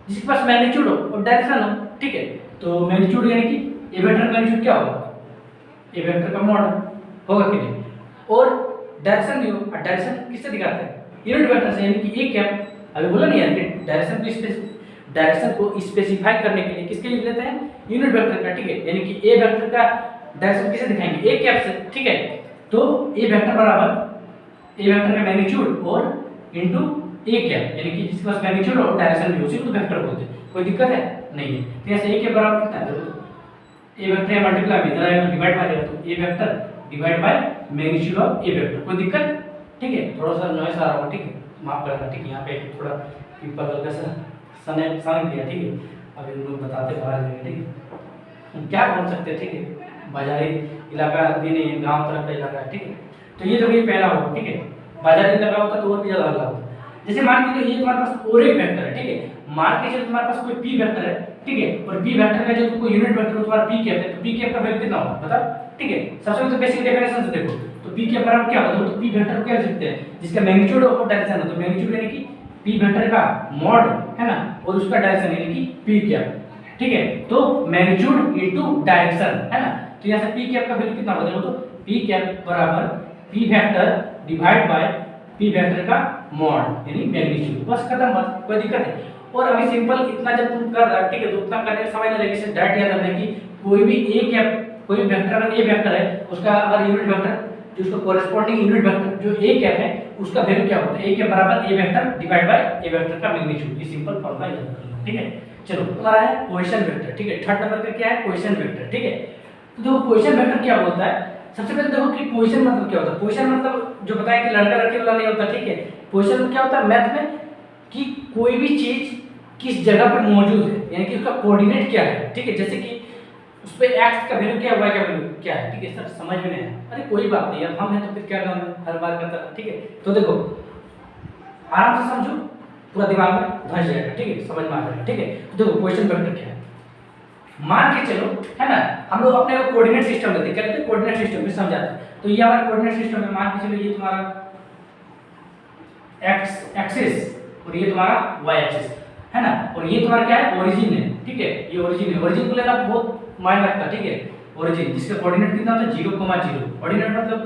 जिसके पास मैग्नीट्यूड हो और डायरेक्शन हो, ठीक है। तो मैग्नीट्यूड यानी कि ए वेक्टर का मैग्नीट्यूड क्या होगा, ए वेक्टर का मॉड होगा कि नहीं, और डायरेक्शन भी हो, और डायरेक्शन किससे दिखाते हैं, यूनिट वेक्टर से, यानी कि ए कैप। अभी बोला नहीं यार कि डायरेक्शन को स्पेसिफाई करने के लिए किसके लिए लेते हैं, यूनिट वेक्टर का, ठीक है, यानी कि ए वेक्टर का डायरेक्शन किसे दिखाएंगे, ए कैप से, ठीक है। तो ए वेक्टर बराबर ए वेक्टर का मैग्नीट्यूड और इनटू ए कैप, यानी कि जिसके पास मैग्नीट्यूड और डायरेक्शन भी उसी को वेक्टर बोलते हैं। कोई दिक्कत है नहीं है। तो ऐसे ए के बराबर कितना है, ए वेक्टर मल्टीप्लाई में इधर आएगा डिवाइड बाय, तो A vector divide by magnitude of A vector. कोई दिक्कत, ठीक है। थोड़ा सा नॉइस आ रहा होगा, ठीक है, माफ करना, ठीक है, यहाँ पे थोड़ा पीपल का सने सन दिया, ठीक है, अभी हम लोग बताते बाहर जाएंगे, ठीक है, क्या बोल सकते हैं, ठीक है, बाजारी इलाका भी नहीं है, गांव तरफ का इलाका है, ठीक है। तो ये जो ये पहला होगा, ठीक है, बाजारी इलाका होता तो और भी ज्यादा हल्ला होता। जैसे मान के चलो ये तुम्हारे पास और एक वेक्टर है, ठीक है, मान के चलो तुम्हारे पास कोई पी वेक्टर है, ठीक है, और पी वेक्टर का जो तुमको यूनिट वेक्टर तुम्हारा पी कैप है, तो पी कैप का वैल्यू कितना होगा बताओ, ठीक है। सबसे पहले तो बेसिक डेफिनेशन से देखो, तो पी कैप बराबर क्या होता है, तो पी वेक्टर को क्या लिख सकते हैं, जिसका मैग्नीट्यूड और डायरेक्शन है, तो मैग्नीट्यूड यानी कि पी वेक्टर का मॉड, है ना, और उसका डायरेक्शन यानी कि पी कैप, ठीक है। तो मैग्नीट्यूड इनटू डायरेक्शन, है ना, तो यहां से पी कैप का वैल्यू कितना होगा, देखो तो पी कैप बराबर P vector divide by P vector का मॉड यानी मैग्नीट्यूड, बस खत्म, बस कोई दिक्कत है। और अभी सिंपल इतना जब तुम कर रहा है, ठीक है, तो उतना करने का समय नहीं लगेगा। डायरेक्ट याद रखना कि कोई भी एक या कोई वेक्टर अगर ए वेक्टर है, उसका अगर यूनिट वेक्टर जो उसका कोरेस्पोंडिंग यूनिट वेक्टर जो ए कैप है उसका वैल्यू क्या होता है, ए के बराबर A vector divide by A vector का मैग्नीट्यूड। ये सिंपल फॉर्मूला याद रखना, ठीक है। चलो तुम्हारा है पोजीशन वेक्टर, ठीक है। थर्ड नंबर का क्या है, पोजीशन वेक्टर, ठीक है। तो देखो पोजीशन वेक्टर क्या होता है, सबसे पहले देखो कि पोजीशन मतलब क्या होता है। पोजीशन मतलब जो बताया कि लड़का लड़के वाला नहीं होता, ठीक है। पोजीशन में क्या होता है मैथ में कि कोई भी चीज किस जगह पर मौजूद है, यानी कि उसका कोऑर्डिनेट क्या है, ठीक है। जैसे कि उस पे x का वैल्यू क्या है, y का वैल्यू क्या है, ठीक है। सर समझ में नहीं आया, अरे कोई बात नहीं, अब हम हैं तो फिर क्या काम है, हर बार करता है, ठीक है। तो देखो आराम से समझो, पूरा दिमाग में धंस जाएगा, ठीक है, समझ में आ जाएगा, ठीक है। तो देखो पोजीशन वेक्टर क्या है, मान के चलो, है ना, हम लोग अपने कोऑर्डिनेट सिस्टम लेते हैं, क्या लेते हैं, कोऑर्डिनेट सिस्टम में समझाते। तो ये हमारा कोऑर्डिनेट सिस्टम है, मान के चलो ये तुम्हारा x एक्सिस और ये तुम्हारा y एक्सिस है ना, और ये तुम्हारा क्या है, ओरिजिन है, ठीक है। ये ओरिजिन है, ओरिजिन को लेना बहुत मायने रखता है, ठीक है। ओरिजिन जिसका कोऑर्डिनेट कितना होता है 0, 0। ऑर्डिनेट मतलब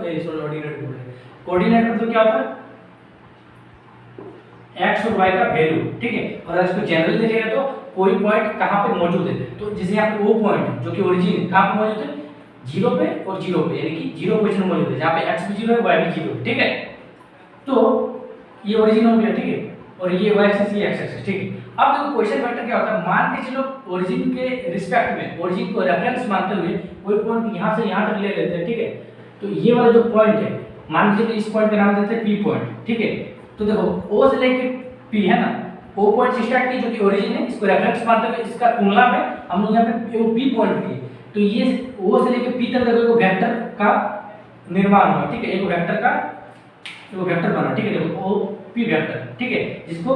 कोऑर्डिनेट मतलब क्या होता है, x और y का वैल्यू, ठीक है। और अगर इसको जनरल देखेगा तो कोई पॉइंट कहां पे मौजूद है, तो जैसे यहाँ पे O पॉइंट जो कि ओरिजिन है कहां पे मौजूद है, 0 पे और 0 पे, यानी कि 0 पोजीशन में मौजूद है, जहां पे x भी 0 है y भी 0 है, ठीक है। तो ये ओरिजिन हो गया, ठीक है, और ये y एक्सिस ये x एक्सिस, ठीक है। अब देखो पोजीशन वेक्टर क्या होता है, मान के चलो ओरिजिन के रिस्पेक्ट में, ओरिजिन को रेफरेंस मानते हुए कोई पॉइंट यहां से यहां तक ले लेते हैं, ठीक है। तो ये वाला जो पॉइंट है, मान के चलो इस पॉइंट का नाम देते हैं P पॉइंट, ठीक है। तो देखो O से लेके P है ना, O पॉइंट से स्टार्ट की जो कि ओरिजिन है, इसको रेफरेंस मानते हुए इसका तुलना में हम लोग यहाँ पे P पॉइंट लिए। तो ये O से लेके P तक देखो वेक्टर का निर्माण हुआ, ठीक है। एक वेक्टर का वो वेक्टर बना, ठीक है। देखो OP वेक्टर, ठीक है, जिसको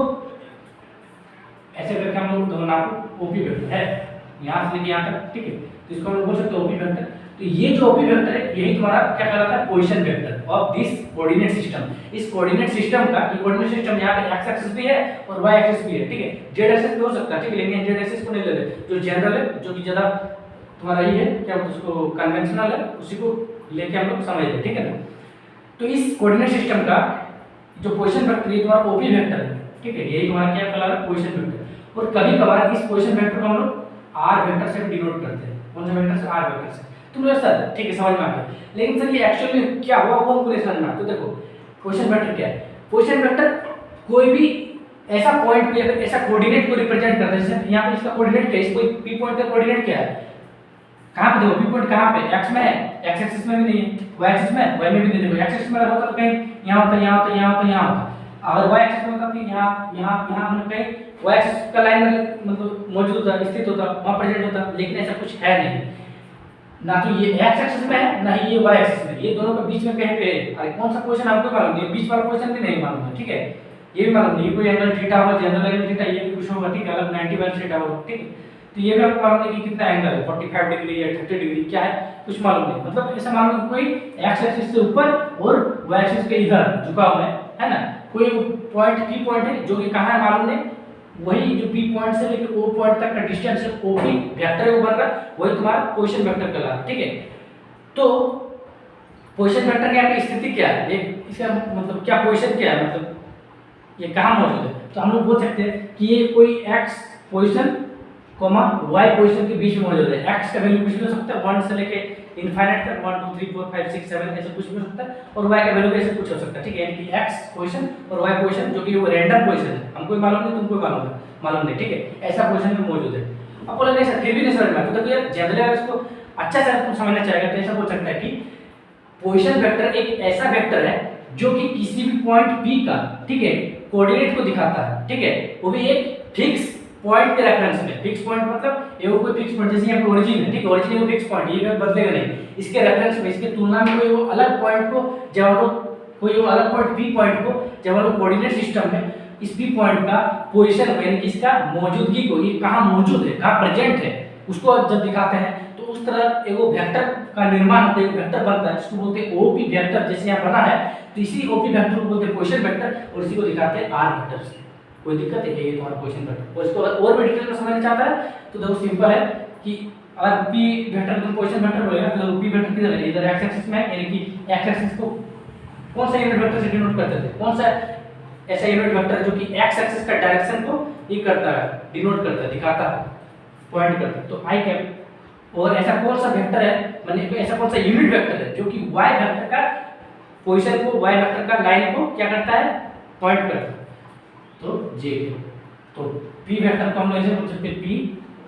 ऐसे करके हम लोग दोनों नाम OP वेक्टर है, यहाँ से लेके यहाँ तक, ठीक है। तो इसको हम लोग बोल सकते हैं OP वेक्टर। तो ये जो OP वेक्टर है यही तुम्हारा क्या कहलाता है, position vector of this coordinate system. इस कोऑर्डिनेट सिस्टम का, ये कोऑर्डिनेट सिस्टम यहाँ पे x एक्सिस भी है और y एक्सिस भी है, ठीक है। z एक्सिस भी हो सकता है, ठीक है, लेकिन z एक्सिस को नहीं ले रहे, जो जनरल है, जो कि ज्यादा तुम्हारा ये है क्या उसको कन्वेंशनल है, उसी को लेके हम लोग समझ रहे, ठीक है ना। तो इस कोऑर्डिनेट सिस्टम का जो पोजीशन वेक्टर ये तुम्हारा OP वेक्टर है, ठीक है। यही तुम्हारा क्या कहला रहा है, पोजीशन वेक्टर। और कभी-कभार इस पोजीशन वेक्टर को हम लोग r वेक्टर से डिनोट करते हैं, कौन सा वेक्टर से, r वेक्टर से। तुम लोग सर ठीक है समझ में आ गया, लेकिन सर ये एक्चुअली में क्या हुआ वो हमको नहीं समझना। तो देखो पोजीशन वेक्टर क्या है, पोजीशन वेक्टर कोई भी ऐसा पॉइंट को या फिर ऐसा कोऑर्डिनेट को रिप्रेजेंट करता है। जैसे यहाँ पे इसका कोऑर्डिनेट क्या है, इसको P पॉइंट का कोऑर्डिनेट क्या है, कहां पे देखो P पॉइंट कहां पे, x में है, x एक्सिस में भी नहीं है, y एक्सिस में, y में भी नहीं। देखो x एक्सिस में होता तो कहीं यहां होता, यहां होता, यहां होता, यहां होता। अगर y एक्सिस में होता तो यहां यहां यहां हमने कहीं y एक्सिस का लाइन मतलब मौजूद होता, स्थित होता, वहां प्रेजेंट होता, लेकिन ऐसा कुछ है नहीं। ना तो ये x एक्सिस में है, ना ही ये y एक्सिस में, ये दोनों के बीच में कहीं पे है। अरे कौन सा पोजीशन आपको मालूम नहीं, बीच वाला पोजीशन भी नहीं मालूम है, ठीक है। ये भी मालूम नहीं, कोई एंगल थीटा होगा, जनरल एंगल थीटा, ये भी कुछ होगा, ठीक है, अलग 90 बाय थीटा होगा, ठीक है। तो ये भी आपको मालूम नहीं कि कितना एंगल है, 45 डिग्री या 30 डिग्री क्या है, कुछ मालूम नहीं। मतलब ऐसा मालूम है कोई x एक्सिस से ऊपर और y एक्सिस के इधर झुका हुआ है ना। कोई पॉइंट P पॉइंट है जो कि कहां है मालूम नहीं, वही जो P पॉइंट से लेकर O पॉइंट तक का डिस्टेंस है, OP वेक्टर वो बन रहा है, वही तुम्हारा पोजीशन वेक्टर कहलाता है, ठीक है। तो पोजीशन वेक्टर की आपकी स्थिति क्या है, ये इसका मतलब क्या पोजीशन क्या है, मतलब ये कहां मौजूद है। तो हम लोग बोल सकते हैं कि ये कोई x position comma y position के बीच में मौजूद है। x का वैल्यू कुछ भी हो सकता है, 1 से लेके इनफाइनाइट तक, 1 2 3 4 5 6 7 ऐसे कुछ भी हो सकता है, और y का वैल्यू ऐसे कुछ हो सकता है, ठीक है। यानी कि x पोजीशन और y पोजीशन जो कि वो रैंडम पोजीशन है, हमको मालूम नहीं, तुमको मालूम नहीं, ठीक है, ऐसा पोजीशन में मौजूद है। अब बोला नहीं सर फिर भी नहीं समझ में आता, तो यार जनरली अगर इसको अच्छा से तुम समझना चाहेगा तो ऐसा बोल सकता है कि पोजीशन वेक्टर एक ऐसा वेक्टर है जो कि किसी भी पॉइंट P का, ठीक है, कोऑर्डिनेट को दिखाता है, ठीक है, वो भी एक फिक्स पॉइंट के रेफरेंस में। फिक्स पॉइंट मतलब ये वो कोई फिक्स पॉइंट, जैसे यहाँ पे ओरिजिन है, ठीक है, ओरिजिन वो फिक्स पॉइंट, ये बदलेगा नहीं, इसके रेफरेंस में, इसके तुलना में कोई वो अलग पॉइंट को जब हम लोग कोई वो अलग पॉइंट P पॉइंट को जब हम लोग कोऑर्डिनेट सिस्टम में इस P पॉइंट का पोजीशन यानी कि इसका मौजूदगी को, ये कहां मौजूद है, कहां प्रेजेंट है, उसको जब दिखाते हैं तो उस तरह एगो वेक्टर का निर्माण होता है, एक वेक्टर बनता है जिसको बोलते हैं OP वेक्टर। जैसे यहाँ बना है तो इसी OP वेक्टर को बोलते हैं पोजीशन वेक्टर, और इसी को दिखाते हैं R वेक्टर से। कोई दिक्कत है, ये तुम्हारा पोजीशन वेक्टर। और इसको और भी डिटेल में समझना चाहता है तो देखो सिंपल है कि अगर P वेक्टर को पोजीशन वेक्टर बोलेगा तो P वेक्टर किधर है, इधर x एक्सिस में, यानी कि x एक्सिस को कौन सा यूनिट वेक्टर से डिनोट करते थे, कौन सा ऐसा यूनिट वेक्टर जो कि एक्स एक्सिस का डायरेक्शन को ये करता है, डिनोट करता है, दिखाता है, पॉइंट करता है, तो आई कैप। और ऐसा कौन सा वेक्टर है, माने ऐसा कौन सा यूनिट वेक्टर है जो कि वाई वेक्टर का पोजीशन को, वाई वेक्टर का लाइन को क्या करता है, पॉइंट करता है, तो जे कैप। तो पी वेक्टर को हम लोग ऐसे बोल सकते हैं P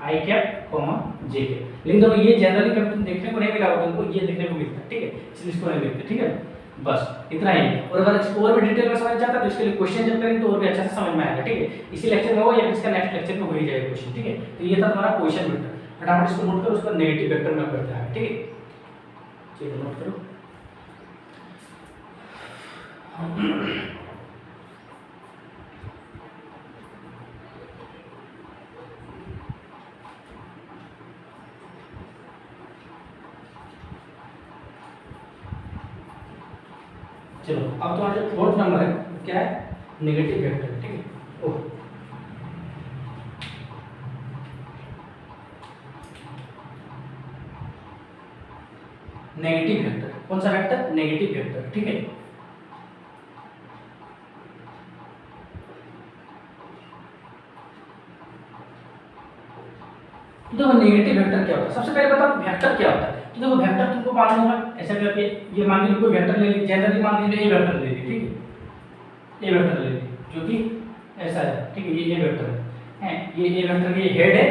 I cap comma J cap. लेकिन दोनों ये जनरली कभी तुम देखने को नहीं मिला होगा, तुमको ये देखने को मिलता है, ठीक है, इसलिए इसको नहीं देखते, ठीक है, बस इतना ही। और अगर इसको और भी डिटेल में समझ जाता है तो इसके लिए क्वेश्चन जब करेंगे तो और भी अच्छे से समझ में आएगा, ठीक है। इसी लेक्चर में हो या इसका नेक्स्ट लेक्चर में हो ही जाएगा क्वेश्चन, ठीक है। तो ये था तुम्हारा पोजीशन वेक्टर, फटाफट इसको नोट करो, उसका नेगेटिव वेक्टर में करते हैं, ठीक है, चलिए नोट करो। चलो अब तुम्हारा जो फोर्थ नंबर है क्या है, नेगेटिव वेक्टर, ठीक है। ओह नेगेटिव वेक्टर, कौन सा वेक्टर, नेगेटिव वेक्टर, ठीक है। तो देखो नेगेटिव वेक्टर क्या होता है, सबसे पहले बताओ वेक्टर क्या होता है। तो देखो वेक्टर तुमको मालूम होगा, ऐसा करके ये मान लीजिए कोई वेक्टर ले लीजिए, जनरली मान लीजिए ए वेक्टर ले लीजिए, ठीक है, ए वेक्टर ले लीजिए जो कि ऐसा है, ठीक है, ये ए वेक्टर है, ये ए वेक्टर की हेड है,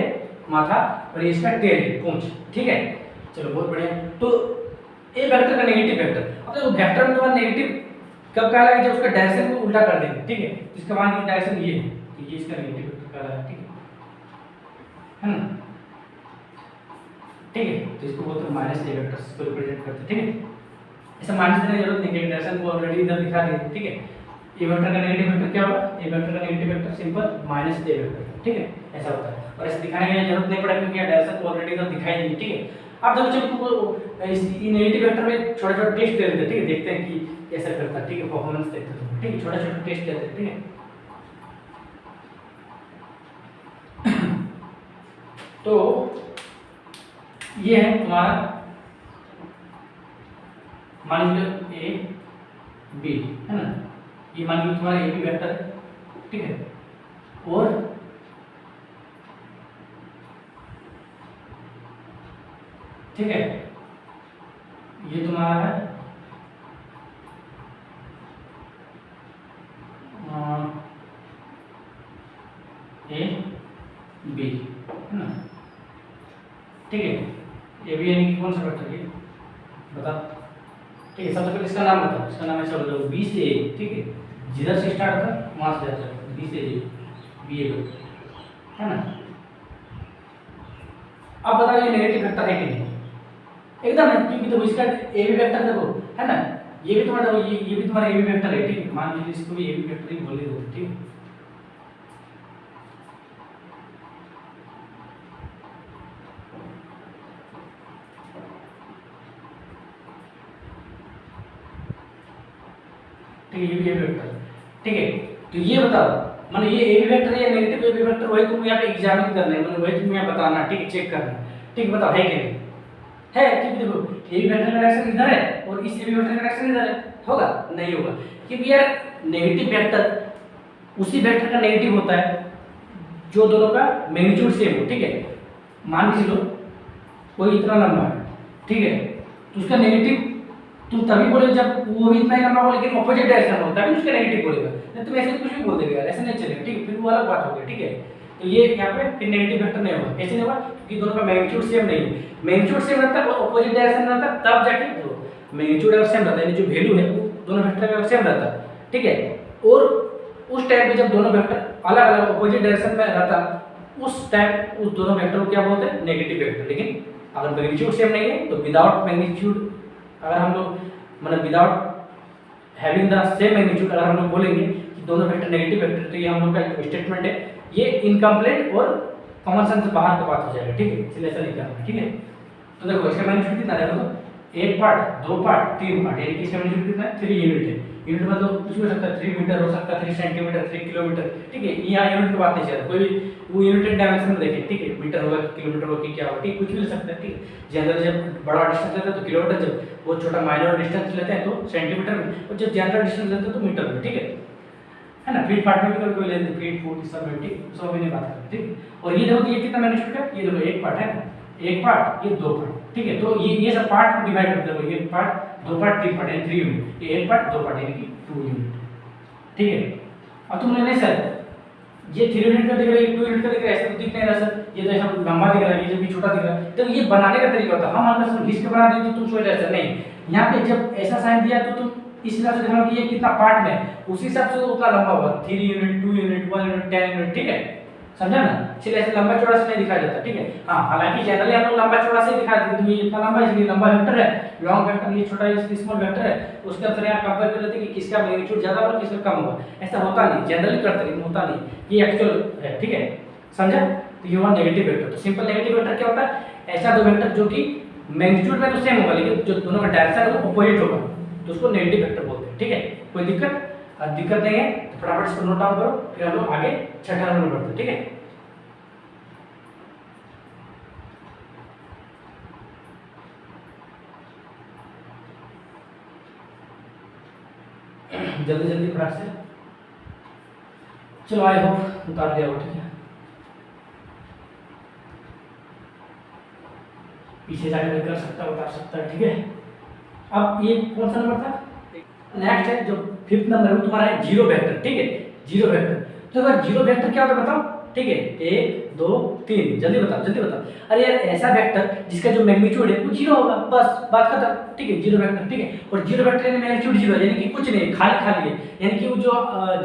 माथा, और ये इसका टेल है, पूंछ, ठीक है। चलो बहुत बढ़िया। तो ए वेक्टर का नेगेटिव वेक्टर, अब देखो वेक्टर में तुम्हारा नेगेटिव कब कहलाएगा, जब उसका डायरेक्शन को उल्टा कर देंगे, ठीक है। इसका मान लीजिए डायरेक्शन ये है, तो ये इसका नेगेटिव वेक्टर कहलाएगा, ठीक है ना, ठीक है। तो इसको बोलते हैं माइनस ए वेक्टर, इसको रिप्रेजेंट करते हैं, ठीक है। ऐसा माइनस देने की जरूरत नहीं है, डायरेक्शन को ऑलरेडी इधर दिखा दिए, ठीक है। ए वेक्टर का नेगेटिव वेक्टर क्या होगा, ए वेक्टर का नेगेटिव वेक्टर सिंपल माइनस ए वेक्टर, ठीक है, ऐसा होता है। और ऐसे दिखाने की जरूरत नहीं पड़ेगी क्योंकि डायरेक्शन को ऑलरेडी इधर दिखाई दी, ठीक है। अब देखो चलो तुमको इस नेगेटिव वेक्टर में छोटा-छोटा टेस्ट दे देते हैं, ठीक है, देखते हैं कि कैसा करता है, ठीक है, परफॉर्मेंस देखते हैं, ठीक है, छोटा-छोटा टेस्ट देते हैं, ठीक है। तो ये है तुम्हारा, मान लीजिए ए बी है ना, ये मान लीजिए तुम्हारा ए बी वेक्टर है, ठीक है। और ठीक है, ये तुम्हारा है ए बी है ना, ठीक है। ए बी यानी कि कौन सा वेक्टर है बता, ठीक है। सबसे पहले इसका नाम बताओ, इसका नाम ऐसा बताओ बी से ए, ठीक है, जिधर से स्टार्ट होता वहां से जाता है, बी से ए, बी ए है ना। अब बताओ ये नेगेटिव वेक्टर है कि नहीं, एकदम है, क्योंकि तो इसका ए बी वेक्टर देखो है ना, ये भी तुम्हारा देखो, ये भी तुम्हारा ए बी वेक्टर है, ठीक है। मान लीजिए इसको भी ए बी वेक्टर ही बोल देते हैं, ठीक है। ठीक है, ये भी ए बी वेक्टर, ठीक है। तो ये बताओ माने ये ए बी वेक्टर है या नेगेटिव ए बी वेक्टर, वही तुम यहाँ पे एग्जामिन करना है, मतलब वही तुम यहाँ बताना, ठीक है, चेक करना, ठीक, बताओ है कि नहीं है। क्योंकि देखो ए बी वेक्टर का डायरेक्शन इधर है और इस ए बी वेक्टर का डायरेक्शन इधर है, होगा नहीं होगा, क्योंकि यार नेगेटिव वेक्टर उसी वेक्टर का नेगेटिव होता है जो दोनों का मैग्नीट्यूड सेम हो, ठीक है। मान के चलो कोई इतना लंबा है, ठीक है, तो उसका नेगेटिव तुम तभी बोले जब वो भी इतना ही लंबा हो लेकिन ऑपोजिट डायरेक्शन हो, तभी उसका नेगेटिव बोलेगा, नहीं तुम ऐसे कुछ भी बोल देगा यार, ऐसे नहीं चलेगा, ठीक है, फिर वो अलग बात हो गई, ठीक है। तो ये यहाँ पे फिर नेगेटिव वेक्टर नहीं होगा, ऐसे नहीं होगा क्योंकि दोनों का मैग्नीट्यूड सेम नहीं है। मैग्नीट्यूड सेम रहता है, ऑपोजिट डायरेक्शन रहता है, तब जाके तो मैग्नीट्यूड अगर सेम रहता है, यानी जो वैल्यू है वो दोनों वेक्टर का सेम रहता है, ठीक है। और उस टाइम पे जब दोनों वेक्टर अलग अलग ऑपोजिट डायरेक्शन में रहता, उस टाइम उस दोनों वेक्टर को क्या बोलते हैं, नेगेटिव वेक्टर। लेकिन अगर मैग्नीट्यूड सेम नहीं है तो विदाउट मैग्नीट्यूड, अगर हम लोग मतलब without having the same magnitude अगर हम लोग बोलेंगे कि दोनों वेक्टर नेगेटिव वेक्टर, तो ये हम लोग का स्टेटमेंट है, ये इनकम्प्लीट और कॉमन सेंस से बाहर का बात हो जाएगा, ठीक है, इसलिए ऐसा नहीं करना, ठीक है। तो देखो इसका मैग्नीट्यूड कितना है, देखो एक पार्ट, दो पार्ट, तीन पार्ट, यानी कि इसका मैग्नीट्यूड कितना है, 3 यूनिट है। यूनिट मतलब कुछ भी हो सकता है, 3 मीटर हो सकता है, 3 सेंटीमीटर, 3 किलोमीटर, ठीक है। यहाँ यूनिट की बात नहीं चल रही, कोई भी वो यूनिट डायमेंशन में देखें, ठीक है, मीटर होगा कि किलोमीटर होगा कि क्या होगा, ठीक, कुछ भी ले सकता है, ठीक है। जनरल जब बड़ा डिस्टेंस लेते हैं तो किलोमीटर, जब वो छोटा माइनर डिस्टेंस लेते हैं तो सेंटीमीटर में, और जब जनरल डिस्टेंस लेते हैं तो मीटर में, ठीक है। है ना। फीट फाट में भी कोई लेते हैं, फीट फुट सब में, ठीक, सब भी नहीं बात करते, ठीक। और ये देखो ये कितना मैग्नीट्यूड है, ये देखो एक पार्ट है ना, एक पार्ट, ये दो पार्ट, ठीक है। तो ये सब पार्ट को डिवाइड करते हो, ये पार्ट, दो पार्ट, तीन पार्ट यानी 3 यूनिट, ये एक पार्ट, दो पार्ट यानी कि 2 यूनिट, ठीक है। अब तुमने नहीं सर ये 3 यूनिट का दिख रहा है, 2 यूनिट का दिख रहा है, ऐसा तो दिख नहीं रहा सर, ये तो ऐसा लंबा दिख रहा है, ये जो भी छोटा दिख रहा है। तो ये बनाने का तरीका होता है, हम अगर घिस के बना दें तो तुम सोच ऐसा नहीं, यहाँ पे जब ऐसा साइन दिया तो तुम इस हिसाब से देखना कि ये कितना पार्ट में है, उसी हिसाब से उतना लंबा होगा, 3 यूनिट, 2 यूनिट, 1 यूनिट, 10 यूनिट, ठीक है, समझा ना। इसलिए ऐसे लंबा चौड़ा से नहीं दिखाया जाता, ठीक है। हाँ, हालांकि जनरली हम लोग लंबा चौड़ा से दिखा देते हैं, ये इतना लंबा इसलिए लंबा वेक्टर है, लॉन्ग वेक्टर ये छोटा इसलिए स्मॉल वेक्टर है, उसके अंदर यहाँ कंपेयर कर लेते हैं कि किसका मैग्नीट्यूड ज्यादा होगा किसका कम होगा। ऐसा होता नहीं, जनरली करते नहीं, होता नहीं, ये एक्चुअल है, ठीक है, समझा। तो ये हुआ नेगेटिव वेक्टर। तो सिंपल नेगेटिव वेक्टर क्या होता है, ऐसा दो वेक्टर जो कि मैग्नीट्यूड में तो सेम होगा लेकिन जो दोनों का डायरेक्शन है वो अपोजिट होगा, तो उसको नेगेटिव वेक्टर बोलते हैं, ठीक है। कोई दिक्कत नहीं है, तो फटाफट इसको नोट डाउन करो, फिर हम लोग आगे छठा नंबर बढ़ते हैं, ठीक है। जल्दी जल्दी फटाक से, चलो आई होप उतार दिया वो, ठीक है। पीछे जाके भी कर सकता है, उतार सकता है, ठीक है। अब ये कौन सा नंबर था, नेक्स्ट है जो 5th नंबर है तुम्हारा है जीरो वेक्टर, ठीक है, जीरो वेक्टर। तो अगर जीरो वेक्टर क्या होता है बताओ, ठीक है, 1 2 3, जल्दी बताओ जल्दी बताओ। अरे यार ऐसा वेक्टर जिसका जो मैग्नीट्यूड है वो जीरो होगा, बस बात खत्म, ठीक है, जीरो वेक्टर, ठीक है। और जीरो वेक्टर यानी मैग्नीट्यूड जीरो यानी कि कुछ नहीं, खाली खाली है, यानी कि वो जो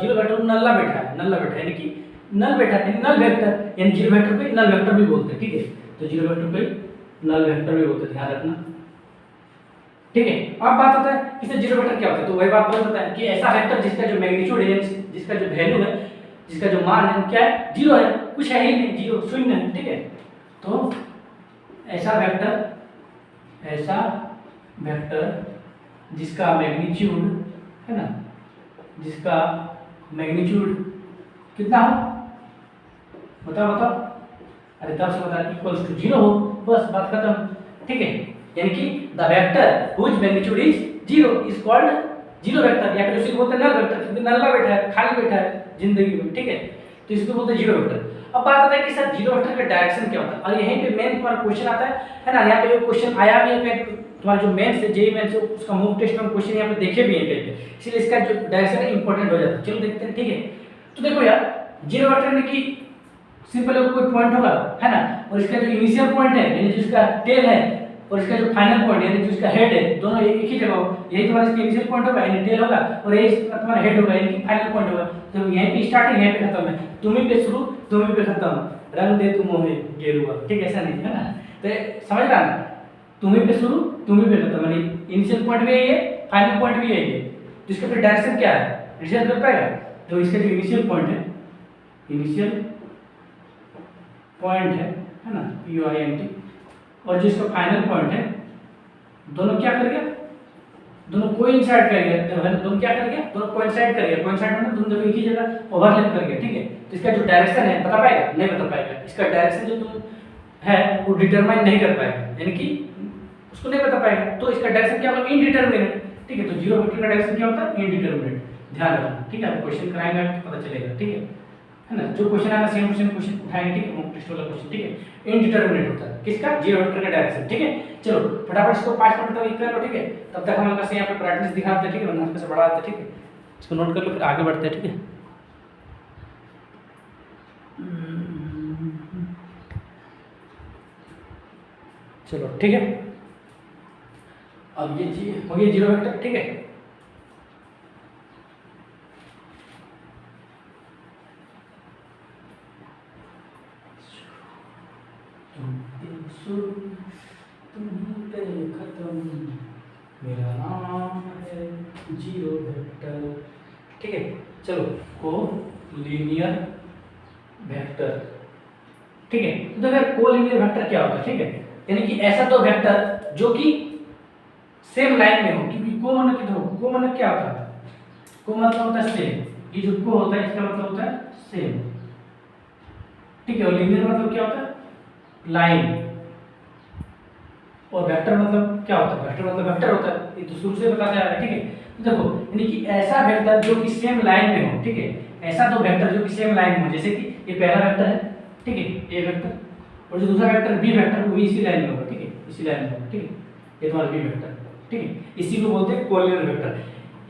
जीरो वेक्टर नल्ला बैठा है, नल्ला बैठा है यानी कि नल बैठा है, नल वेक्टर यानी जीरो वेक्टर को नल वेक्टर भी बोलते हैं, ठीक है। तो जीरो वेक्टर को नल वेक्टर भी बोलते हैं, ध्यान रखना, ठीक है। अब बात होता है इससे जीरो वेक्टर क्या होता है, तो वही बात बोल सकता है कि ऐसा वेक्टर जिसका जो मैग्नीट्यूड है, जिसका जो वैल्यू है, जिसका जो मान है क्या है, जीरो है, कुछ है ही नहीं, जीरो शून्य है, ठीक है। तो ऐसा वेक्टर जिसका मैग्नीट्यूड है ना, जिसका मैग्नीट्यूड कितना हो, बताओ बताओ, अरे 10 बता इक्वल्स टू 0 हो, बस बात खत्म, ठीक है। यानी कि the vector whose magnitude is 0 is called zero vector, या फिर उसे बोलते हैं नल वेक्टर, क्योंकि नल्ला बैठा है, खाली बैठा है जिंदगी में, ठीक है। तो इसको बोलते हैं जीरो वेक्टर। अब बात आता है कि सर जीरो वेक्टर का डायरेक्शन क्या होता है, और यहीं पे मेन तुम्हारा क्वेश्चन आता है ना। यहाँ पे क्वेश्चन आया भी है, तुम्हारा जो मेंस है, जेईई मेंस, उसका मॉक टेस्ट में क्वेश्चन यहाँ पे देखे भी हैं कहीं पे, इसलिए इसका जो डायरेक्शन है इंपॉर्टेंट हो जाता है। चलो देखते हैं, ठीक है। तो देखो यार जीरो वेक्टर में कि सिंपल कोई पॉइंट होगा, है ना, और इसका जो इनिशियल पॉइंट है यानी जिसका टेल है, और इसका जो फाइनल पॉइंट यानी जिसका हेड है, दोनों एक ही जगह हो, यही तुम्हारा इसका इनिशियल पॉइंट होगा यानी टेल होगा, और यही तुम्हारा हेड होगा यानी कि फाइनल पॉइंट होगा। तो यहीं पे स्टार्टिंग, यहीं पे खत्म है, तुम्ही पे शुरू तुम्ही पे खत्म, रंग दे तुम मोहे गेरुआ, ठीक, ऐसा नहीं है ना। तो समझ रहा ना, तुम्ही पे शुरू तुम्ही पे खत्म, यानी इनिशियल पॉइंट भी यही है, फाइनल पॉइंट भी यही है। तो इसका फिर डायरेक्शन क्या है, रिजल्ट कर पाएगा। तो इसका जो इनिशियल पॉइंट है, इनिशियल पॉइंट है ना, POINT, और जो इसका फाइनल पॉइंट है, दोनों क्या कर गया, दोनों कोइंसाइड कर गया, दोनों क्या कर गया, दोनों कोइंसाइड कर गया, कोइंसाइड मतलब दोनों जगह एक ही जगह ओवरलैप कर गया, ठीक है। तो इसका जो डायरेक्शन है बता पाएगा, नहीं बता पाएगा, इसका डायरेक्शन जो तुम है वो डिटरमाइन नहीं कर पाएगा, यानी कि उसको नहीं बता पाएगा। तो इसका डायरेक्शन क्या होगा, इनडिटरमिनेट, ठीक है। तो जीरो वेक्टर का डायरेक्शन क्या होता है, इनडिटरमिनेट, ध्यान रखना, ठीक है। क्वेश्चन कराएंगे तो पता चलेगा, ठीक है ना। जो क्वेश्चन आएगा सेम क्वेश्चन उठाएंगे, ठीक है, मॉक टेस्ट वाला क्वेश्चन, ठीक है। इनडिटरमिनेट होता है किसका, जीरो वेक्टर का डायरेक्शन, ठीक है। चलो फटाफट इसको 5 मिनट तक कर लो, ठीक है। तब तक हम लोग कैसे यहाँ पे प्रैक्टिस दिखाते हैं, ठीक है, वरना कैसे बढ़ाते हैं, ठीक है। इसको नोट कर लो, फिर आगे बढ़ते हैं, ठीक है। चलो ठीक है, अब ये हो गया जीरो वेक्टर, ठीक है। मेरा नाम है जीरो वेक्टर, ठीक है। चलो को लीनियर वेक्टर, ठीक है। तो देखो कोलिनियर वेक्टर क्या होता है, ठीक है, यानी कि ऐसा तो वेक्टर जो कि सेम लाइन में हो, क्योंकि को मतलब किधर हो, को मतलब क्या होता है, को मतलब होता है सेम, ये जो को होता है इसका मतलब होता है सेम, ठीक है। और लीनियर मतलब क्या होता है, लाइन, और वेक्टर मतलब क्या होता है, वेक्टर मतलब वेक्टर होता है, ये तो शुरू से बताते आ रहा है, ठीक है। देखो यानी कि ऐसा वेक्टर जो कि सेम लाइन में हो, ठीक है, ऐसा दो वेक्टर जो कि सेम लाइन में हो, जैसे कि ये पहला वेक्टर है, ठीक है, ए वेक्टर, और जो दूसरा वेक्टर बी वेक्टर वो भी इसी लाइन में होगा, ठीक है, इसी लाइन में होगा, ठीक है, ये तुम्हारा बी वेक्टर, ठीक है, इसी को बोलते हैं collinear vector.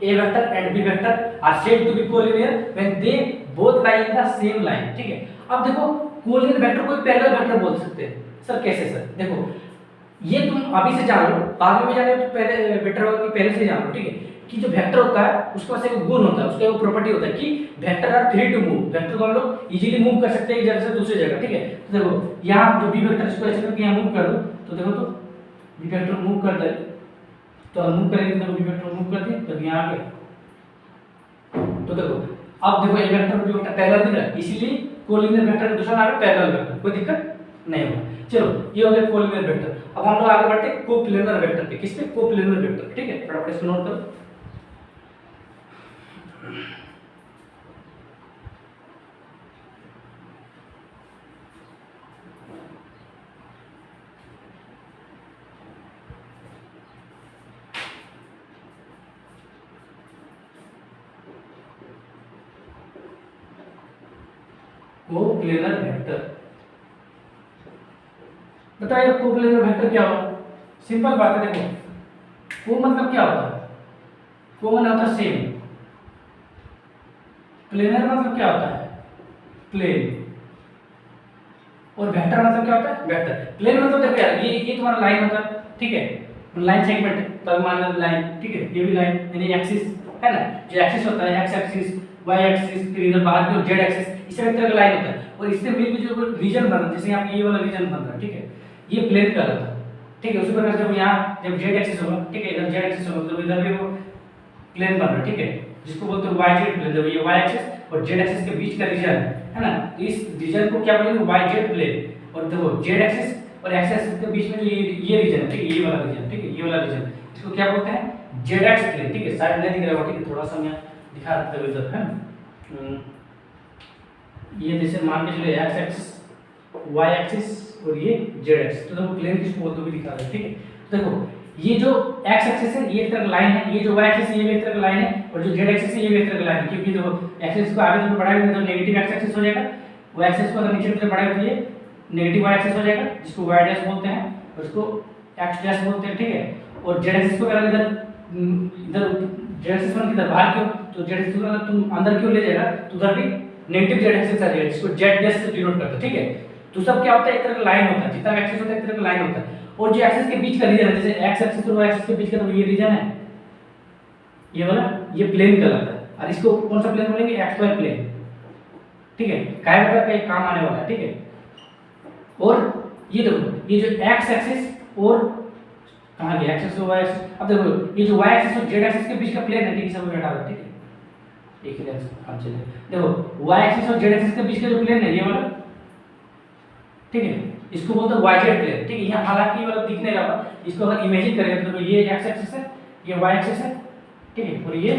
A vector and B vector are said to be collinear when they both lie in the same line, ठीक है। अब देखो कोलिनियर वेक्टर को पैरेलल वेक्टर बोल सकते हैं। सर कैसे सर? देखो ये तुम अभी से जान लो, बाद में भी जाने तो पहले बेटर होगा कि पहले से जान लो, ठीक है, कि जो वेक्टर होता है उसके पास एक गुण होता है, उसका एक प्रॉपर्टी होता है कि vector are free to move, vector को हम लोग इजीली मूव कर सकते हैं एक जगह से दूसरी जगह, ठीक है। तो देखो यहाँ जो बी वेक्टर इसको ऐसे करके यहाँ मूव कर दो, तो देखो तो बी वेक्टर मूव कर दे, तो हम मूव करेंगे तो बी वेक्टर मूव कर दिए, तब यहाँ आ गए, तो देखो अब देखो ए वेक्टर और बी वेक्टर पैरेलल दिख रहा है, इसीलिए कोलिनियर वेक्टर का दूसरा नाम है पैरेलल वेक्टर, कोई दिक्कत नहीं होगा। चलो ये हो गया कोलिनियर वेक्टर। अब हम लोग आगे बढ़ते हैं कोप्लेनर वेक्टर पे। किस पे? कोप्लेनर वेक्टर, ठीक है, फटाफट इसको नोट करो। कोप्लेनर वेक्टर बताइए, कोप्लेनर वेक्टर क्या होगा? सिंपल बात है, देखो को मतलब क्या होता है? कॉमन होता है सेम, प्लेनर मतलब क्या होता है? प्लेन, और वेक्टर मतलब क्या होता है? वेक्टर। प्लेन मतलब देखो यार ये तुम्हारा लाइन होता है, ठीक है, लाइन सेगमेंट है, तब मान लो लाइन, ठीक है, ये भी लाइन यानी एक्सिस है ना, जो एक्सिस होता है एक्स एक्सिस, वाई एक्सिस, फिर इधर बाहर की जेड एक्सिस, इस तरह का लाइन होता है, और इससे मिलकर जो रीजन बन रहा है, जैसे यहाँ पे ये वाला रीजन बन रहा है, ठीक है, ये प्लेन कहलाता है, ठीक है। उसी प्रकार से यहाँ जब जेड एक्सिस होगा, ठीक है, इधर जेड एक्सिस होगा तो इधर भी वो प्लेन बन रहा है, ठीक है, जिसको बोलते हैं वाई जेड प्लेन। जब ये वाई एक्सिस और जेड एक्सिस के बीच का रीजन है ना, तो इस रीजन को क्या बोलेंगे? Y Z plane. और देखो जेड एक्सिस और एक्स एक्सिस के बीच में जो ये रीजन है, ठीक है, ये वाला रीजन, ठीक है, ये वाला रीजन, इसको क्या बोलते हैं? जेड एक्स प्लेन, ठीक है। शायद नहीं दिख रहा होगा, ठीक है, थोड़ा सा मैं दिखा देता हूं इधर, है ये जैसे मान के चलो एक्स एक्सिस, वाई एक्सिस और ये जेड एक्सिस, तो देखो प्लेन किसको बोलते हैं भी दिखा रहा है, ठीक है। देखो ये जो एक्स एक्सिस है ये एक तरह का लाइन है, ये जो वाई एक्सिस है ये भी एक तरह का लाइन है, और जो जेड एक्सिस है ये भी एक तरह का लाइन है, क्योंकि देखो एक्सिस को आगे तरफ बढ़ाएंगे तो नेगेटिव एक्स एक्सिस हो जाएगा, वाई एक्सिस को अगर नीचे की तरफ बढ़ाएंगे तो ये नेगेटिव वाई एक्सिस हो जाएगा, जिसको वाई डैश बोलते हैं, और इसको एक्स डैश बोलते हैं, ठीक है। और जेड एक्सिस को अगर इधर इधर जेड एक्सिस पर किधर बाहर क्यों, तो जेड एक्सिस को अगर तुम अंदर क्यों ले जाएगा तो उधर भी नेगेटिव जेड एक्सिस आ जाएगा, जिसको जेड डैश से डिनोट करते हैं, ठीक है। तो सब क्या होता है? एक तरह का लाइन होता है, जितना एक्सिस होता है एक तरह का लाइन होता है, और जो एक्सिस के बीच का रीजन है, जैसे एक्स एक्सिस और वाई एक्सिस के बीच का, तो ये रीजन है ये वाला, ये प्लेन कहलाता है। और इसको कौन सा प्लेन बोलेंगे? एक्स वाई प्लेन, ठीक है, काय बता का काम आने वाला है, ठीक है। और ये देखो ये जो एक्स एक्सिस और कहां गया एक्सिस और वाई एक्सिस, अब देखो ये जो वाई एक्सिस और जेड एक्सिस के बीच का प्लेन है, ठीक है, सब हटा दो, ठीक है, एक ही लाइन चलिए। देखो वाई एक्सिस और जेड एक्सिस के बीच का जो प्लेन है ये वाला, ठीक है, इसको बोलते हैं वाई जेड प्लेन, ठीक है। यहाँ हालांकि ये वाला दिख नहीं रहा, इसको अगर इमेजिन करें तो देखो ये एक्स एक्सिस है, ये वाई एक्सिस है, ठीक है, और ये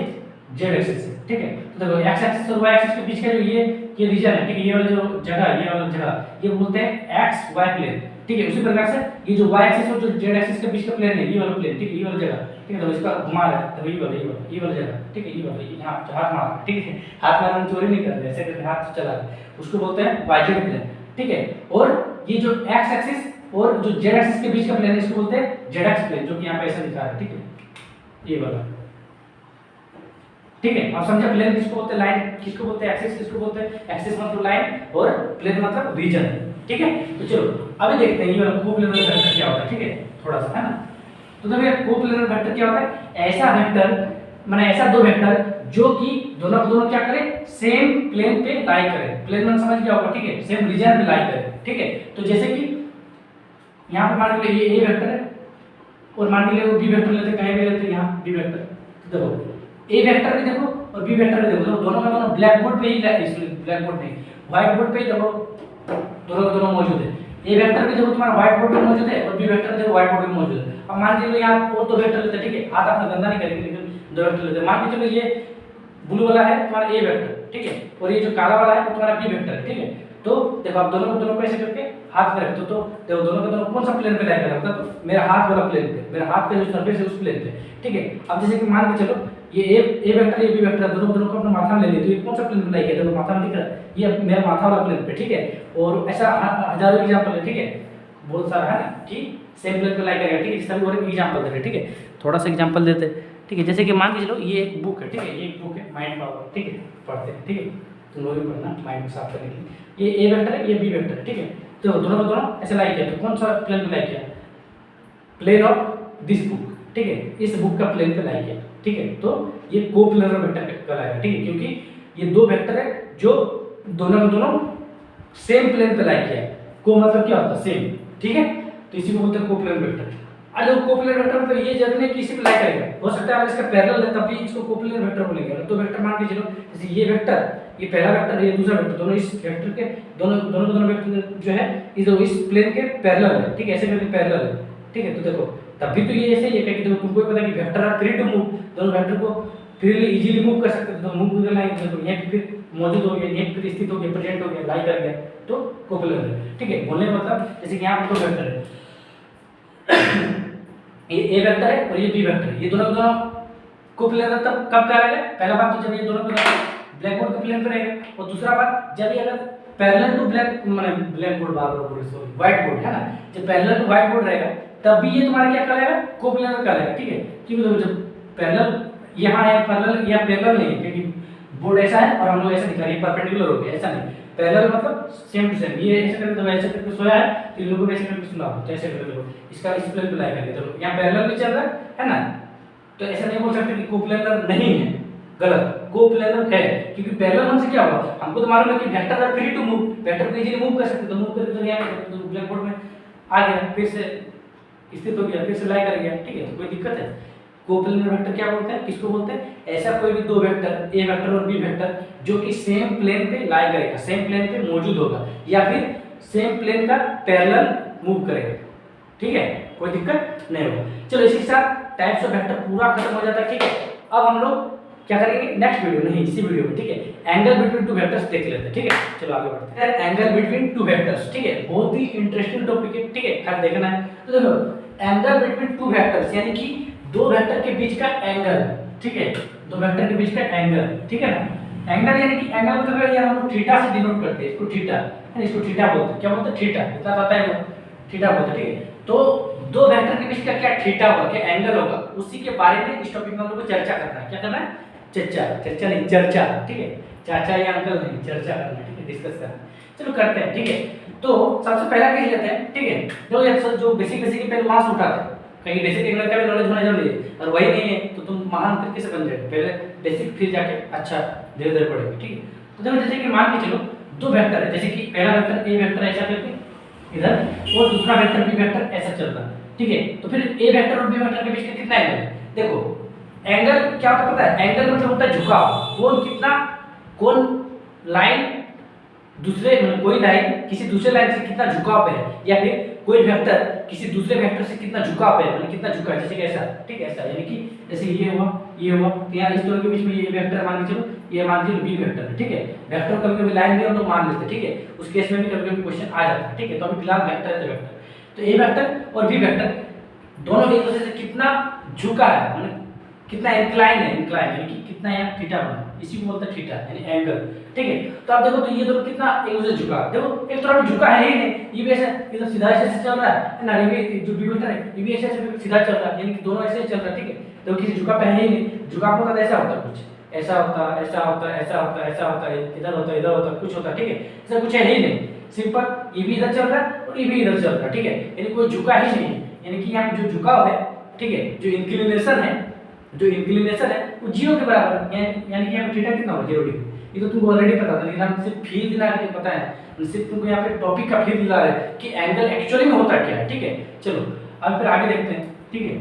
जेड एक्सिस है, ठीक है। तो देखो एक्स एक्सिस और वाई एक्सिस के बीच का जो ये रीजन है, ठीक है, ये वाला जो जगह, ये वाला जगह, ये बोलते हैं एक्स वाई प्लेन, ठीक है। उसी प्रकार से ये जो वाई एक्सिस और जो जेड एक्सिस के बीच का प्लेन है, ये वाला प्लेन, ठीक है, ये वाला जगह, ठीक है, तो इसका घुमा रहा है, तो ये वाला जगह, ठीक है, ये वाला यहाँ हाथ मार, ठीक है, हाथ मारना चोरी नहीं कर रहे, ऐसे करके हाथ चला रहे, उसको बोलते हैं वाई जेड प्लेन, ठीक है। और ये जो एक्स एक्सिस और जो जेड एक्सिस के बीच का प्लेन है इसको बोलते हैं जेड एक्स प्लेन, जो कि यहाँ पे ऐसा दिखा रहा है, ठीक है, ये वाला, ठीक है। आप समझे प्लेन किसको बोलते हैं? लाइन किसको बोलते हैं? एक्सिस किसको बोलते हैं? एक्सिस मतलब लाइन और प्लेन मतलब रीजन, ठीक है। तो चलो अभी देखते हैं ये वाला कोप्लेनर वेक्टर क्या होता है, ठीक है, थोड़ा सा, है ना। तो देखिए कोप्लेनर वेक्टर क्या होता है? ऐसा वेक्टर माने ऐसा दो वेक्टर जो कि दोनों क्या करें? सेम प्लेन पे लाई करें। प्लेन में समझ गया होगा, ठीक है, सेम रीजन पे लाई करें, ठीक है। तो जैसे कि यहाँ पे मान लीजिए ये ए वेक्टर है और मान लीजिए वो बी वेक्टर लेते, कहीं भी लेते, यहाँ बी वेक्टर, देखो ए वेक्टर भी देखो और बी वेक्टर भी देखो, दोनों का दोनों ब्लैक बोर्ड पे ही, ब्लैक बोर्ड नहीं व्हाइट बोर्ड पे ही देखो दोनों का दोनों मौजूद है। ए वेक्टर भी देखो तुम्हारा व्हाइट बोर्ड पे मौजूद है और बी वेक्टर देखो व्हाइट बोर्ड पे मौजूद है। अब मान के चलो यहाँ और दो वेक्टर लेते, ठीक है, हाथ अपना गंदा नहीं करेंगे, लेकिन दो वेक्टर लेते, मान के चलो ये ब्लू वाला है तुम्हारा ए वेक्टर, ठीक है, और ये जो काला वाला है वो तुम्हारा बी वेक्टर है, ठीक है। तो देखो आप दोनों को ऐसे करके हाथ में रखते हो, तो देखो दोनों का दोनों कौन सा प्लेन पे लाई कर रखता है? तो मेरा हाथ वाला प्लेन पे, मेरा हाथ का जो सरफेस है उस प्लेन पे, ठीक है। अब जैसे कि मान के चलो ये ए वेक्टर ये बी वेक्टर दोनों को अपने माथा में ले लिए, तो ये कौन सा प्लेन पे लाई किया? देखो माथा में दिख रहा है, ये मेरा माथा वाला प्लेन पे, ठीक है। और ऐसा हजारों एग्जांपल है, ठीक है, बहुत सारा है ना कि सेम प्लेन पे लाई करेगा, ठीक है। इस तरह और एक एग्जांपल दे रहे हैं, ठीक है, थोड़ा सा एग्जांपल देते हैं, ठीक है। जैसे कि मान के चलो ये एक बुक है, ठीक है, ये एक बुक है माइंड पावर, ठीक है, पढ़ते हैं, ठीक है, तुम लोग भी पढ़ना माइंड को साफ करने के लिए। ये ए वेक्टर है, ये बी वेक्टर है, ठीक है। तो दोनों को दोनों ऐसे लाई किया, तो कौन सा प्लेन पे लाई किया? प्लेन ऑफ दिस बुक, ठीक है, इस बुक का प्लेन पे लाई किया, ठीक है। तो ये कोप्लेनर वेक्टर कहलाएगा, ठीक है, क्योंकि ये दो वेक्टर है जो दोनों को दोनों सेम प्लेन पे लाई किया है। को मतलब क्या होता है? सेम, ठीक है, तो इसी को बोलते हैं कोप्लेनर वेक्टर। और जो कोप्लेनर वेक्टर मतलब ये जरूरी नहीं कि इसी पे लाई करेगा, हो सकता है अगर इसका पैरेलल है तब भी इसको कोप्लेनर वेक्टर बोलेंगे। तो वेक्टर मान के चलो, जैसे ये वेक्टर, ये पहला वेक्टर, ये दूसरा वेक्टर, दोनों इस वेक्टर के दोनों वेक्टर जो है इस प्लेन के पैरेलल है, ठीक है, ऐसे करके पैरेलल है, ठीक है। तो देखो तब भी तो ये ऐसे ही है कि देखो तुमको पता है कि vector are free to move, दोनों वेक्टर को फ्रीली इजीली मूव कर सकते हैं, तो मूव कर लाएंगे तो यहाँ फिर मौजूद हो गया, यहाँ फिर स्थित हो गया, प्रेजेंट हो गया, लाई कर गया, तो कोप्लेनर है, ठीक है। बोलने का मतलब जैसे कि यहाँ पर दो वेक्टर है, ये ए वेक्टर है और ये बी वेक्टर है, ये दोनों कोप्लेनर तब कब कहलाएगा? पहला बात तो जब ये दोनों ब्लैक बोर्ड के प्लेन पे रहेगा, और दूसरा बात जब ये अगर पैरेलल टू ब्लैक माने black board sorry white board है ना, जब पैरेलल टू व्हाइट बोर्ड रहेगा तब भी ये तुम्हारा क्या कहलाएगा? कोप्लेनर कहलाएगा, ठीक है। क्योंकि देखो जब पैरेलल यहाँ है, पैरेलल या पैरेलल नहीं है क्योंकि बोर्ड ऐसा है और हम लोग ऐसा दिखा रहे हैं परपेंडिकुलर हो गया, ऐसा नहीं, पैरेलल मतलब सेम टू सेम, ये ऐसे करके तो ऐसे करके सोया है, तो इन लोगों को ऐसे करके सुना हो, तो ऐसे करके देखो इसका इस प्लेन पे लाई करके देखो यहाँ पैरेलल भी चल रहा है ना, तो ऐसा नहीं बोल सकते कि कोप्लेनर नहीं है, गलत, कोप्लेनर है। क्योंकि पैरेलल हमसे क्या हुआ? हमको तो मालूम है कि vector are free to move, vector को इजीली मूव कर सकते, तो मूव करके तो यहाँ तो ब्लैक बोर्ड में आ गया, फिर से स्थित हो गया, फिर से लाई कर गया, ठीक है, तो कोई दिक्कत है? कोप्लेनर वेक्टर क्या बोलते हैं? किसको बोलते हैं? ऐसा कोई भी दो वेक्टर ए वेक्टर और बी वेक्टर जो कि सेम प्लेन पे लाई करेगा, सेम प्लेन पे मौजूद होगा, या फिर सेम प्लेन का पैरेलल मूव करेगा, ठीक है, कोई दिक्कत नहीं होगा। चलो इसी के साथ टाइप्स ऑफ वेक्टर पूरा खत्म हो जाता है, ठीक है। अब हम लोग क्या करेंगे नेक्स्ट वीडियो, नहीं इसी वीडियो में, ठीक है, एंगल बिटवीन टू वेक्टर्स देख लेते हैं, ठीक है। चलो आगे बढ़ते हैं, एंगल बिटवीन टू वेक्टर्स, ठीक है, बहुत ही इंटरेस्टिंग टॉपिक है, ठीक है, खाली देखना है। तो देखो एंगल बिटवीन टू वेक्टर्स यानी कि दो वेक्टर के बीच का एंगल, ठीक है, दो वेक्टर के बीच का एंगल, ठीक है ना। एंगल यानी कि एंगल मतलब यार हम लोग थीटा से डिनोट करते हैं, इसको थीटा है, इसको थीटा बोलते हैं, क्या बोलते हैं? थीटा, इतना पता है वो थीटा बोलते हैं, ठीक है। तो दो वेक्टर के बीच का क्या थीटा होगा, क्या एंगल होगा, उसी के बारे में इस टॉपिक में हम लोग को चर्चा करना है। क्या करना है? चर्चा नहीं, चर्चा, ठीक है, चाचा या अंकल नहीं, चर्चा करना है, ठीक है, डिस्कस करना है। चलो करते हैं, ठीक है। तो सबसे पहला केस लेते हैं, ठीक है, जो बेसिक पे मास उठाते हैं, कहीं बेसिक एंगल का भी नॉलेज होना जरूरी है, और वही नहीं है तो तुम महान फिर कैसे बन जाओगे? पहले बेसिक फिर जाके अच्छा धीरे धीरे पढ़ेंगे, ठीक है। तो देखो जैसे कि मान के चलो दो वेक्टर है, जैसे कि पहला वेक्टर ए वेक्टर ऐसा करके इधर और दूसरा वेक्टर बी वेक्टर ऐसा चल रहा है, ठीक है। तो फिर ए वेक्टर और बी वेक्टर के बीच का कितना एंगल है? देखो एंगल क्या होता है पता है? एंगल मतलब होता है झुकाव, कौन लाइन दूसरे कोई लाइन किसी दूसरे लाइन से कितना झुकाव पे है, या फिर कोई वेक्टर किसी दूसरे वेक्टर से कितना झुकाव पे है, मतलब कितना झुका है, जैसे कि ऐसा, ठीक है, ऐसा यानी कि जैसे ये हुआ तो यहाँ इस दोनों के बीच में ये वेक्टर मान के चलो, ये मान लीजिए बी वेक्टर है, ठीक है। वेक्टर कभी-कभी लाइन भी हम लोग मान लेते हैं, ठीक है, उस केस में भी कभी-कभी क्वेश्चन आ जाता है, ठीक है। तो अभी फिलहाल वेक्टर है तो वेक्टर, तो ए वेक्टर और बी वेक्टर दोनों एक दूसरे से कितना झुका है, मतलब कितना इंक्लाइन है, यानी कि कितना यहाँ थीटा बना, इसी को बोलते हैं थीटा यानी एंगल, ठीक है। तो आप देखो तो ये दोनों कितना एक दूसरे झुका, देखो एक तरफ झुका है ही नहीं, ये भी ऐसे इधर सीधा ऐसे चल रहा है ना, ये भी जो बी वेक्टर है ये भी ऐसे सीधा चल रहा है, यानी कि दोनों ऐसे चल रहा है, ठीक है। तो किसी झुका पे है ही नहीं, झुकाव होता है ऐसा होता है, कुछ ऐसा होता है, ऐसा होता है, ऐसा होता है, ऐसा होता है, इधर होता है, इधर होता है, कुछ होता है, ठीक है। ऐसा कुछ है ही नहीं, सिंपल ये भी इधर चल रहा है और ये भी इधर चल रहा है, ठीक है, यानी कोई झुका ही नहीं, यानी कि यहाँ जो झुकाव है, ठीक है, जो इंक्लिनेशन है वो जीरो के बराबर, यानी कि यहाँ पे थीटा कितना होगा? 0 डिग्री। ये तो तुमको ऑलरेडी पता था, लेकिन हम सिर्फ फील दिला के पता है, सिर्फ तुमको यहाँ पे टॉपिक का फील दिला रहे हैं कि एंगल एक्चुअली में होता क्या है, ठीक है। चलो अब फिर आगे देखते हैं, ठीक है,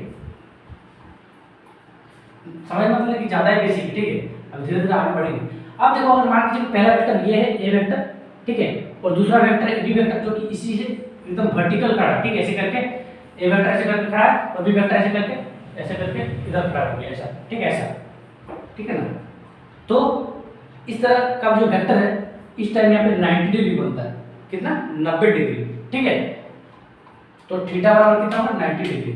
समझ मतलब कि ज्यादा है बेसिक, ठीक है। अब धीरे धीरे आगे बढ़ेंगे। अब देखो अगर मान लीजिए पहला वेक्टर ये है ए वेक्टर, ठीक है, और दूसरा वेक्टर है बी वेक्टर, जो कि इसी से एकदम वर्टिकल खड़ा है, ठीक है, ऐसे करके ए वेक्टर ऐसे करके खड़ा है और बी वेक्टर ऐसे करके इधर खड़ा हो गया, ऐसा, ठीक है, ऐसा, ठीक है ना। तो इस तरह का जो वेक्टर है इस टाइम यहाँ पे 90 डिग्री बनता है, कितना? 90 डिग्री, ठीक है। तो थीटा बराबर कितना होगा? 90 डिग्री,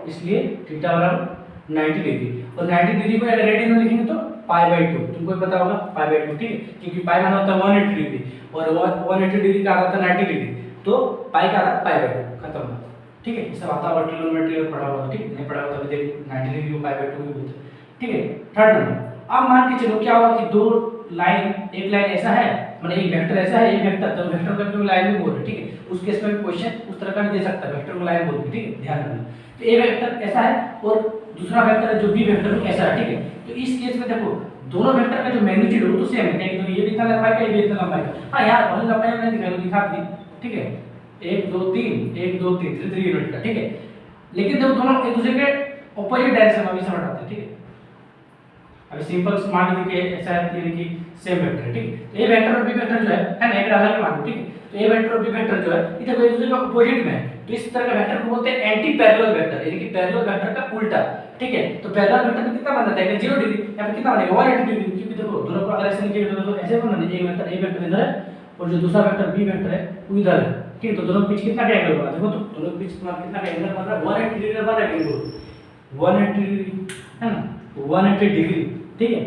इसलिए थीटा बराबर 90 डिग्री। और 90 डिग्री को अगर रेडियन में लिखेंगे तो पाई बाय 2, तुमको पता होगा पाई बाय 2, ठीक है, क्योंकि पाई माना होता है 180 डिग्री और 180 डिग्री का आधा होता है 90 डिग्री, तो पाई का आधा पाई बाय 2 खत्म हुआ, ठीक है। सब आता होगा ट्रिग्नोमेट्री और पढ़ा होगा, ठीक नहीं पढ़ा होगा तो देख 90 डिग्री को पाई बाय 2 भी बोलते हैं, ठीक है। थर्ड नंबर, अब मान के चलो क्या होगा कि दो लाइन, एक लाइन ऐसा है मतलब एक वेक्टर ऐसा है, एक वेक्टर, तो वेक्टर का भी लाइन भी बोल रहे, ठीक है, उस केस में क्वेश्चन उस तरह का भी दे सकता है, वेक्टर को लाइन बोल के, ठीक है, ध्यान रखना। तो ए वेक्टर ऐसा है और दूसरा वेक्टर जो बी वेक्टर ऐसा है, ठीक है। तो इस केस में देखो दोनों वेक्टर का जो मैग्नीट्यूड हो तो सेम है, तो ये भी इतना लंबाई का, ये भी इतना लंबाई का। हां यार वाली लंबाई मैंने दिखा दी, ठीक है, 1 2 3 1 2 3 3 यूनिट का, ठीक है। लेकिन जब दोनों एक दूसरे के ऑपोजिट डायरेक्शन में से हटाते हैं, ठीक है। अभी सिंपल मान लीजिए कि ऐसा है यानी कि सेम वेक्टर है, ठीक है। तो ए वेक्टर और बी वेक्टर जो है ना, एक अलग मान लो, ठीक है। तो ए वेक्टर और बी वेक्टर जो है इधर एक दूसरे के ऑपोजिट में है, तो इस तरह का वेक्टर को बोलते हैं एंटी पैरेलल वेक्टर, यानी कि पैरेलल वेक्टर का उल्टा, ठीक है। तो पैरेलल वेक्टर में कितना बनता है, 0 डिग्री, यहाँ पे कितना बनेगा 180 डिग्री, क्योंकि देखो दोनों को अगर ऐसे लिखेंगे तो ऐसे बनना है, एक वेक्टर ए वेक्टर इधर है और जो दूसरा वेक्टर बी वेक्टर है वो इधर है, ठीक है। तो दोनों के बीच कितना का एंगल बना, देखो तो दोनों के बीच तुम्हारा कितना का एंगल बन रहा है, 180 डिग्री बन रहा है, 180 डिग्री है ना, 180 डिग्री, ठीक है।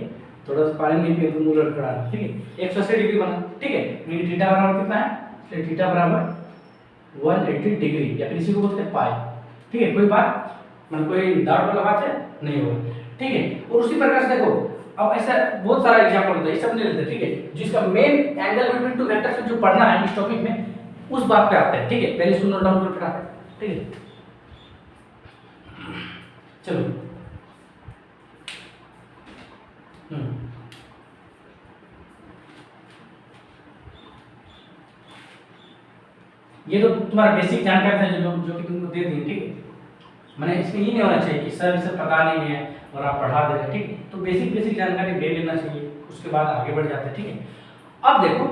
थोड़ा सा पानी नहीं पिए तो मुंह लटका रहा है, ठीक है। 180 डिग्री बना, ठीक है। मीन थीटा बराबर कितना है, तो थीटा बराबर 180 डिग्री या फिर इसी को बोलते हैं पाई, ठीक है। कोई बात मतलब कोई डाउट वाला बात है नहीं होगा, ठीक है। और उसी प्रकार से देखो अब ऐसा बहुत सारा एग्जांपल होता है, ये सब नहीं लेते, ठीक है। जिसका main angle between two vectors जो पढ़ना है इस टॉपिक में उस बात पे आते हैं, ठीक है। पहले इसको नोट डाउन कर फटाफट, ठीक है। चलो ये तो तुम्हारा बेसिक जानकारी था जो कि तुमको दे दी, ठीक है। मैंने इसमें ये नहीं होना चाहिए कि सर इसे पता नहीं है और आप पढ़ा दे रहे, ठीक है। तो बेसिक जानकारी ले लेना चाहिए, उसके बाद आगे बढ़ जाते हैं, ठीक है। अब देखो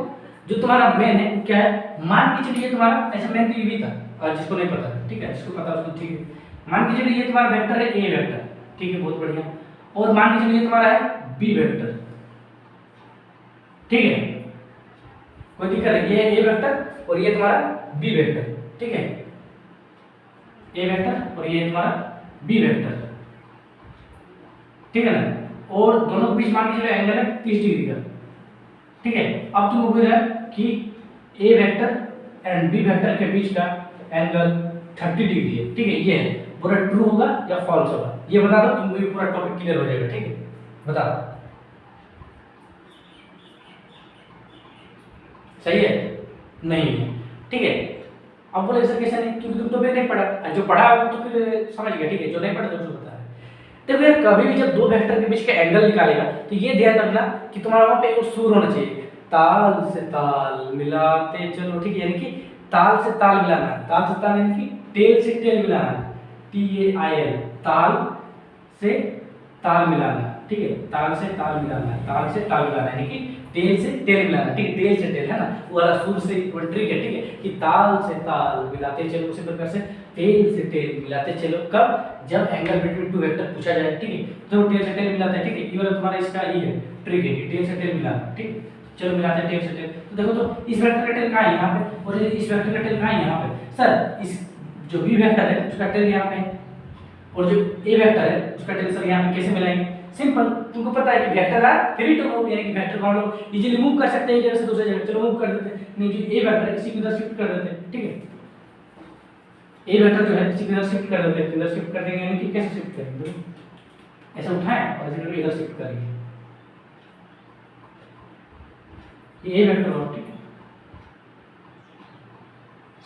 जो तुम्हारा मेन है क्या है, मान के चलिए तुम्हारा ऐसे मेन तो ये भी था और जिसको नहीं पता, ठीक है, जिसको पता उसको ठीक है। मान के चलिए ये तुम्हारा वेक्टर है ए वेक्टर, ठीक है, बहुत बढ़िया। और मान के चलिए तुम्हारा है बी वेक्टर, ठीक है, कोई दिक्कत है, ये ए वेक्टर और ये तुम्हारा बी वेक्टर, ठीक है, ए वेक्टर और ये तुम्हारा बी वेक्टर, ठीक है ना। और दोनों के बीच मान के चलिए एंगल है 30 डिग्री का, ठीक है। अब तुमको बोल रहा है कि ए वेक्टर एंड बी वेक्टर के बीच का एंगल 30 डिग्री है, ठीक है। ये है पूरा ट्रू होगा या फॉल्स होगा, ये बता दो, तुमको ये पूरा टॉपिक क्लियर हो जाएगा, ठीक है। बता सही है नहीं है, ठीक है। अब बोले सर कैसे नहीं, क्योंकि तुम तो भी नहीं पढ़ा, जो पढ़ा वो तो फिर समझ गया, ठीक है, जो नहीं पढ़ा तो उसको बता है। तो फिर कभी भी जब दो वेक्टर के बीच का एंगल निकालेगा तो ये ध्यान रखना कि तुम्हारा वहां पे एक सुर होना चाहिए, ताल से ताल मिलाते चलो, ठीक है, यानी कि ताल से ताल मिलाना, ताल से ताल यानी कि टेल से टेल मिलाना, TAIL, ताल से ताल मिलाना, ठीक है, ताल से ताल मिलाना, ताल से ताल मिलाना यानी कि टेल से टेल मिलाना, ठीक है, टेल से टेल है ना, वो वाला सुर से वो ट्रिक है, ठीक है, कि ताल से ताल मिलाते चलो, उसी प्रकार से टेल से टेल मिलाते चलो, कब, जब एंगल बिटवीन टू वेक्टर पूछा जाए, ठीक है, तो टेल से टेल मिलाते हैं, ठीक है। ये वाला तुम्हारा इसका ये है ट्रिक है कि टेल से टेल मिलाना, ठीक, चलो मिलाते हैं टेल से टेल। तो देखो तो इस वेक्टर का टेल कहां है, यहां पे, और इस वेक्टर का टेल कहां है, यहां पे। सर इस जो बी वेक्टर है उसका टेल यहां पे है और जो ए वेक्टर है उसका टेल सर यहां पे कैसे मिलाएंगे, सिंपल, तुमको पता है कि vector are free to move, यानी कि वेक्टर को हम लोग इजीली मूव कर सकते हैं एक जगह से दूसरी जगह, चलो मूव कर देते हैं, नहीं जो ए वेक्टर है इसी को इधर शिफ्ट कर देते हैं, ठीक है। ए वेक्टर जो है इसी को इधर शिफ्ट कर देते हैं, इधर शिफ्ट कर देंगे, यानी कि कैसे शिफ्ट करेंगे, ऐसे उठाएं और इधर शिफ्ट करेंगे, ये ए वेक्टर हो, ठीक है,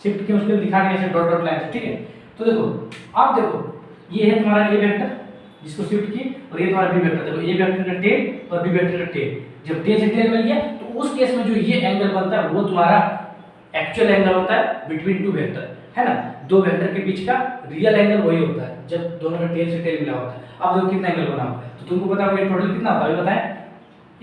शिफ्ट क्यों उसके दिखा दिया ऐसे डॉट डॉट लाइन से, ठीक है। तो देखो अब देखो ये है तुम्हारा ए वेक्टर जिसको शिफ्ट किए और ये तुम्हारा बी वेक्टर, देखो ए वेक्टर का टेल और बी वेक्टर का टेल, जब टेल से टेल मिल गया तो उस केस में जो ये एंगल बनता है वो तुम्हारा एक्चुअल एंगल होता है बिटवीन टू वेक्टर, है ना। दो वेक्टर के बीच का रियल एंगल वही होता है जब दोनों का टेल से टेल मिला होता है। अब देखो कितना एंगल बना हुआ है, तो तुमको पता होगा टोटल कितना होता है, बताएं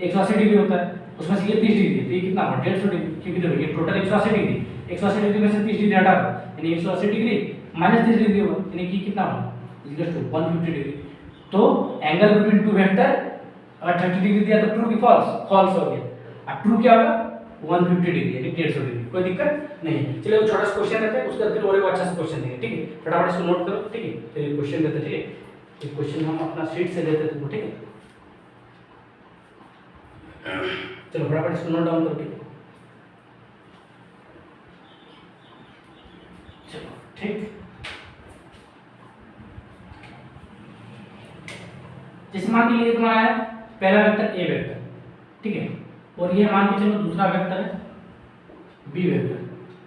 180 डिग्री होता है, उसमें से ये 30 डिग्री है, तो ये कितना होगा 150 डिग्री, क्योंकि देखो ये टोटल 180 डिग्री, 180 डिग्री में से 30 डिग्री हटा दो, यानी 180 डिग्री माइनस 30 डिग्री होगा, यानी कि कितना होगा इक्वल टू 150 डिग्री। तो एंगल बिटवीन टू वेक्टर अगर 30 डिग्री दिया तो ट्रू की फॉल्स, फॉल्स हो गया, अब ट्रू क्या होगा 150 डिग्री यानी 150 डिग्री, कोई दिक्कत नहीं। चलिए वो छोटा सा क्वेश्चन रहता है उसका फिर और एक अच्छा सा क्वेश्चन देंगे, ठीक है, फटाफट इसको नोट करो, ठीक है। तो ये क्वेश्चन देते हैं, ठीक है, ये क्वेश्चन हम अपना शीट से देते तुमको, ठीक है। चलो फटाफट इसको नोट डाउन करके, चलो ठीक। जैसे मान के लिए तुम्हारा है पहला वेक्टर ए वेक्टर, ठीक है, और ये मान के चलो दूसरा वेक्टर है बी वेक्टर,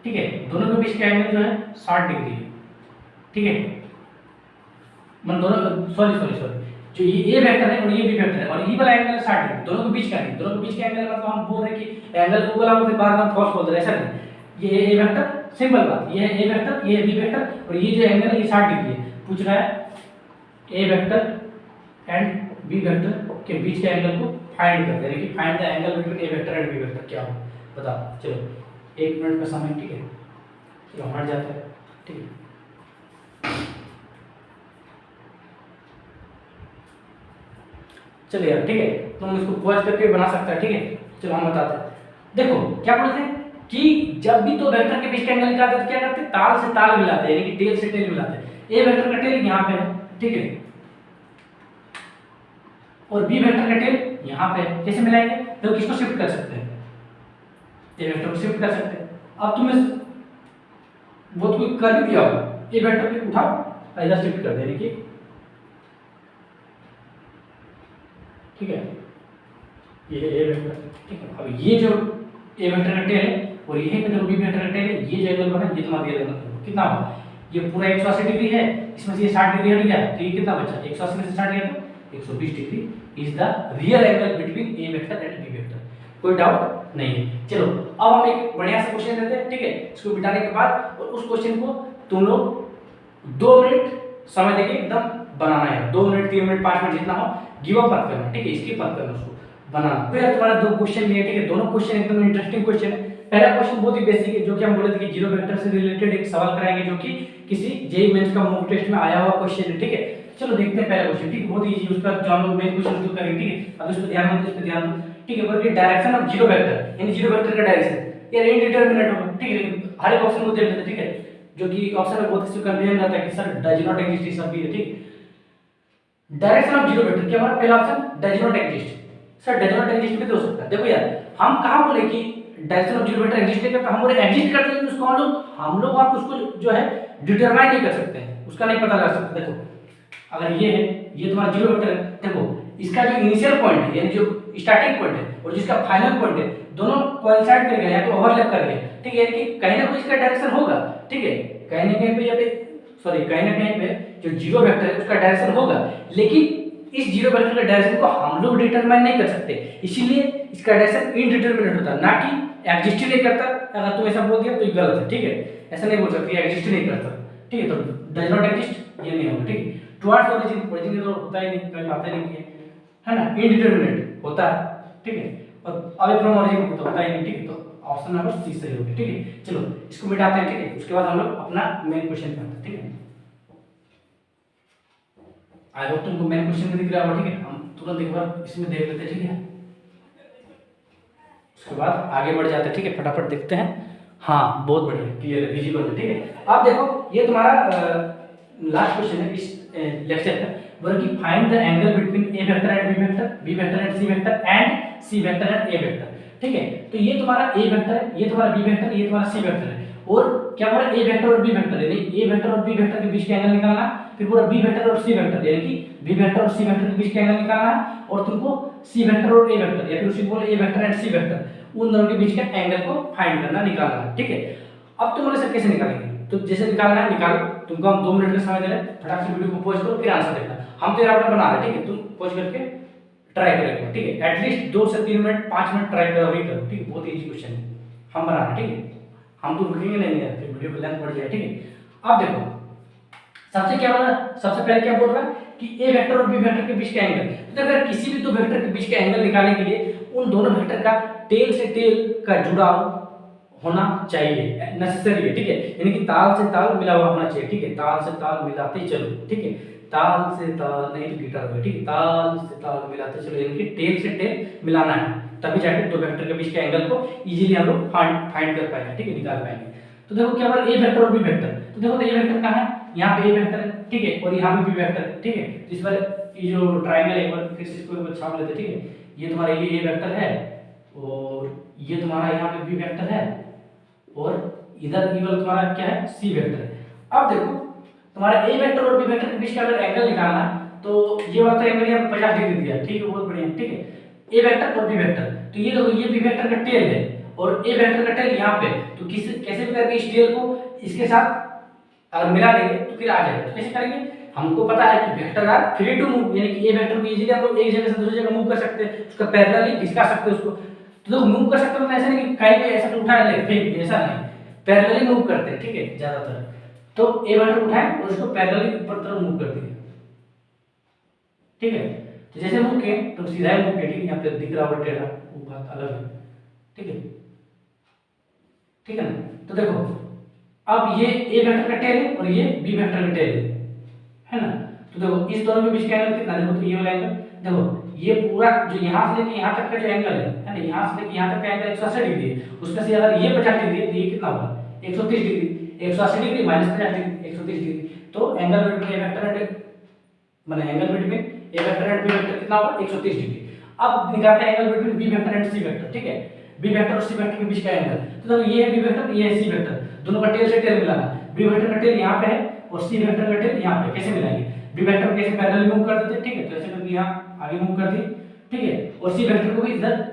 ठीक है। दोनों के बीच का एंगल जो है 60 डिग्री है, ठीक है। मतलब दोनों सॉरी जो ये ए वेक्टर है और ये बी वेक्टर है और ये वाला एंगल 60 डिग्री, दोनों के बीच का नहीं, दोनों के बीच का एंगल मतलब हम बोल रहे हैं कि एंगल को बोला फिर बार-बार फॉल्स बोल रहे हैं, ऐसा नहीं। ये ए वेक्टर सिंपल बात, ये है ए वेक्टर, ये बी वेक्टर और ये जो एंगल है ये 60 डिग्री है। पूछ रहा है A vector and B vector के बीच के एंगल को फाइंड कर, यानी कि find the angle between A vector and B vector, क्या हो बताओ। चलो 1 मिनट का समय, ठीक है, चलो हट जाता है, ठीक है। चलिए यार, ठीक है, तुम इसको पॉज करके बना सकता है, ठीक है। चलो हम बताते हैं, देखो क्या बोलते हैं कि जब भी दो वेक्टर के बीच का एंगल निकालते हैं तो क्या करते हैं, ताल से ताल मिलाते हैं, यानी कि टेल से टेल मिलाते हैं। ए वेक्टर का टेल यहाँ पे है, ठीक है, और बी वेक्टर का टेल यहाँ पे है। कैसे मिलाएंगे, तो किसको शिफ्ट कर सकते हैं, ए वेक्टर को शिफ्ट कर सकते हैं। अब तुम्हें वो तो कर भी दिया होगा, ए वेक्टर को उठाओ इधर शिफ्ट कर दे, यानी कि ठीक है, ये है ए वेक्टर, ठीक है। अब ये जो ए वेक्टर का टेल है और ये है जो बी वेक्टर का टेल है, ये जो एंगल बना ये तुम्हारा दिया जाएगा कितना होगा, ये पूरा 180 डिग्री है, इसमें से ये 60 डिग्री हट गया तो ये कितना बचा, 180 में से 60 गया तो 120 degree is the real angle between A vector and B vector. कोई डाउट नहीं है। चलो अब हम एक बढ़िया सा क्वेश्चन लेते हैं, ठीक है। इसको बिठाने के बाद और उस क्वेश्चन को तुम लोग 2 मिनट समय देके एकदम बनाना है, 2 मिनट 3 मिनट 5 मिनट जितना हो, गिव अप मत करना, ठीक है, स्किप मत करना, उसको बनाना। फिर तुम्हारा 2 क्वेश्चन लिए, ठीक है, दोनों क्वेश्चन एकदम इंटरेस्टिंग क्वेश्चन है। पहला क्वेश्चन बहुत ही बेसिक है, जो कि हम बोले थे कि जीरो वेक्टर से रिलेटेड एक सवाल कराएंगे, जो कि किसी जेईई मेंस का मॉक टेस्ट में आया हुआ क्वेश्चन है, ठीक है। चलो देखते हैं पहला क्वेश्चन, ठीक है, बहुत इजी, उसका जो हम लोग मेन क्वेश्चन शुरू करेंगे, ठीक है। अब इस पे ध्यान दो, इस पे ध्यान दो, ठीक है। बोलिए डायरेक्शन ऑफ जीरो वेक्टर, यानी जीरो वेक्टर का डायरेक्शन ये इनडिटरमिनेट होगा, ठीक है, लेकिन हर एक ऑप्शन को देख लेते हैं, ठीक है, जो कि ऑप्शन में बहुत किसी को कंफ्यूजन रहता है कि सर डज नॉट एग्जिस्ट सब भी है, ठीक। डायरेक्शन ऑफ जीरो वेक्टर क्या हमारा पहला option does not exist, sir does not exist भी तो हो सकता है। देखो यार, हम कहां बोले कि direction of zero vector exist नहीं करता, हम बोले एग्जिस्ट करते हैं, उसको हम लोग आप उसको जो है डिटरमाइन नहीं कर सकते हैं, उसका नहीं पता लगा सकते। देखो अगर ये है, ये तुम्हारा जीरो वेक्टर है, देखो इसका जो इनिशियल पॉइंट है यानी जो स्टार्टिंग पॉइंट है और जिसका फाइनल पॉइंट है, दोनों कोइंसाइड कर गए या तो ओवरलैप कर गए, ठीक है, यानी कि कहीं ना कहीं इसका डायरेक्शन होगा, ठीक है, कहीं ना कहीं पे या पे सॉरी कहीं ना कहीं पे जो जीरो वेक्टर है उसका डायरेक्शन होगा, लेकिन इस जीरो वेक्टर का डायरेक्शन को हम लोग डिटरमाइन नहीं कर सकते, इसीलिए इसका डायरेक्शन इनडिटरमिनेट होता है, ना कि एग्जिस्ट ही नहीं करता। अगर तुम ऐसा बोल दिया तो ये गलत है, ठीक है, ऐसा नहीं बोल सकते एग्जिस्ट नहीं करता, ठीक है। तो डज नॉट एग्जिस्ट ये नहीं होगा, ठीक है। टुवर्ड्स ओरिजिन, ओरिजिन तो होता ही नहीं, कभी बातें नहीं है ना, इनडिटरमिनेट होता है, ठीक है, और अवे फ्रॉम ओरिजिन तो होता ही नहीं, ठीक है। तो ऑप्शन नंबर सी सही होगा, ठीक है। चलो इसको मिटाते हैं, ठीक है, उसके बाद हम लोग अपना मेन क्वेश्चन करते हैं, ठीक है। आई होप तुमको मेन क्वेश्चन दिख रहा होगा, ठीक है। हम तुरंत एक बार इसमें देख लेते हैं, ठीक है, उसके बाद आगे बढ़ जाते हैं, ठीक है, फटाफट देखते हैं। हाँ बहुत बढ़िया, क्लियर है, विजिबल है, ठीक है। अब देखो ये तुम्हारा लास्ट क्वेश्चन है इस लेक्चर का, बोला कि find the angle between A vector and B vector, B vector and C vector and C vector and A vector, ठीक है। तो ये तुम्हारा ए वेक्टर है, ये तुम्हारा बी वेक्टर है, ये तुम्हारा सी वेक्टर है, और क्या बोला ए वेक्टर और बी वेक्टर, यानी ए वेक्टर और बी वेक्टर के बीच का एंगल निकालना, फिर पूरा बी वेक्टर और सी वेक्टर, यानी कि बी वेक्टर और सी वेक्टर के बीच का एंगल निकालना है, और तुमको सी वेक्टर और ए वेक्टर या फिर उसी को बोले ए वेक्टर एंड सी वेक्टर, उन दोनों के बीच का एंगल को फाइंड करना, निकालना है, ठीक है। अब तुम बोले सर कैसे निकालेंगे, तो जैसे निकालना है निकालो, तुमको हम 2 मिनट का समय दे रहे हैं, फटाक से वीडियो को पॉज करो फिर आंसर देखना। हम तो यहाँ पर बना रहे हैं, ठीक है, तुम पॉज करके ट्राई करेंगे, ठीक है, एटलीस्ट 2 से 3 मिनट 5 मिनट ट्राई करो ही करो, ठीक है, बहुत इजी क्वेश्चन है, हम बना रहे हैं, ठीक है, हम तो रुकेंगे नहीं यार, फिर वीडियो की लेंथ बढ़ जाए, ठीक है। अब देखो सबसे क्या बोला, सबसे पहले क्या बोल रहा है कि ए वेक्टर और बी वेक्टर के बीच का एंगल, तो अगर किसी भी दो वेक्टर के बीच का एंगल निकालने के लिए उन दोनों वेक्टर का टेल से टेल का जुड़ाव होना चाहिए, नेसेसरी है, ठीक है, यानी कि ताल से ताल मिला हुआ होना चाहिए, ठीक है, ताल से ताल मिलाते चलो, ठीक है, ताल से ताल नहीं तो गिटार में, ठीक है, ताल से ताल मिलाते चलो, यानी कि टेल से टेल मिलाना है, तभी जाके दो वेक्टर के बीच के एंगल को इजीली हम लोग फाइंड कर पाएंगे, ठीक है, निकाल पाएंगे। तो देखो क्या बोला ए वेक्टर और बी वेक्टर, तो देखो तो ए वेक्टर कहाँ है, यहाँ पे ए वेक्टर है, ठीक है, और यहाँ पे बी वेक्टर, ठीक है। तो इस बार ये जो ट्रायंगल है एक बार फिर से इसको एक बार छाप लेते हैं, ठीक है। ये तुम्हारा ये वेक्टर है और ये तुम्हारा यहाँ पे बी वेक्टर है और इधर ये वाला तुम्हारा क्या है, सी वेक्टर है। अब देखो तुम्हारा ए वेक्टर और बी वेक्टर के बीच का अगर एंगल निकालना है तो ये वाला तो एंगल यहाँ 50 डिग्री दिया है, ठीक है, बहुत बढ़िया, ठीक है। ए वेक्टर और बी वेक्टर, तो ये देखो ये बी वेक्टर का टेल है और ए वेक्टर का टेल यहाँ पे, तो कैसे भी करके इस टेल को इसके साथ अगर मिला देंगे तो फिर आ जाएगा। तो कैसे करेंगे, हमको पता है कि vector are free to move, यानी कि ए वेक्टर को इजीली हम लोग एक जगह से दूसरी जगह मूव कर सकते हैं, उसका पैरेलली खिसका सकते हैं उसको। तो देखो मूव कर सकते हैं मतलब ऐसा नहीं कि कहीं पे ऐसा उठा ले फेंक, ऐसा नहीं, पैरेलली मूव करते हैं, ठीक है, ज्यादातर। तो ए वेक्टर उठाएं और उसको पैरेलली ऊपर तरफ मूव कर दिए, ठीक है। तो जैसे मूव किए तो सीधा ही मूव किए, ठीक है, यहाँ पे दिख रहा होगा टेढ़ा, वो बात अलग है, ठीक है, ठीक है ना। तो देखो अब ये ए वेक्टर का टेल है और ये बी वेक्टर का टेल है ना। तो देखो इस दोनों के बीच का एंगल कितना, देखो तो ये वाला एंगल, देखो ये पूरा जो यहाँ से लेके यहाँ तक का जो एंगल है ना, यहाँ से लेके यहाँ तक का एंगल 180 डिग्री है, उसमें से अगर ये 50 डिग्री है तो ये कितना होगा 130 degree, 180 degree minus 50 degree 130 degree. तो angle between A vector and माने angle between A vector and B vector कितना होगा 130 डिग्री। अब निकालते हैं angle between B vector and C vector, ठीक है, बी वेक्टर और सी वेक्टर के बीच का एंगल। तो देखो ये है बी वेक्टर, ये है सी वेक्टर, दोनों का टेल से टेल मिलाना, बी वेक्टर का टेल यहाँ पे है और सी वेक्टर का टेल यहाँ पे, कैसे मिलाएंगे, बी वेक्टर को कैसे पैरेलल मूव कर देते, ठीक है, तो ऐसे करके यहाँ आगे मूव कर दिए, ठीक है, और सी वेक्टर को भी इधर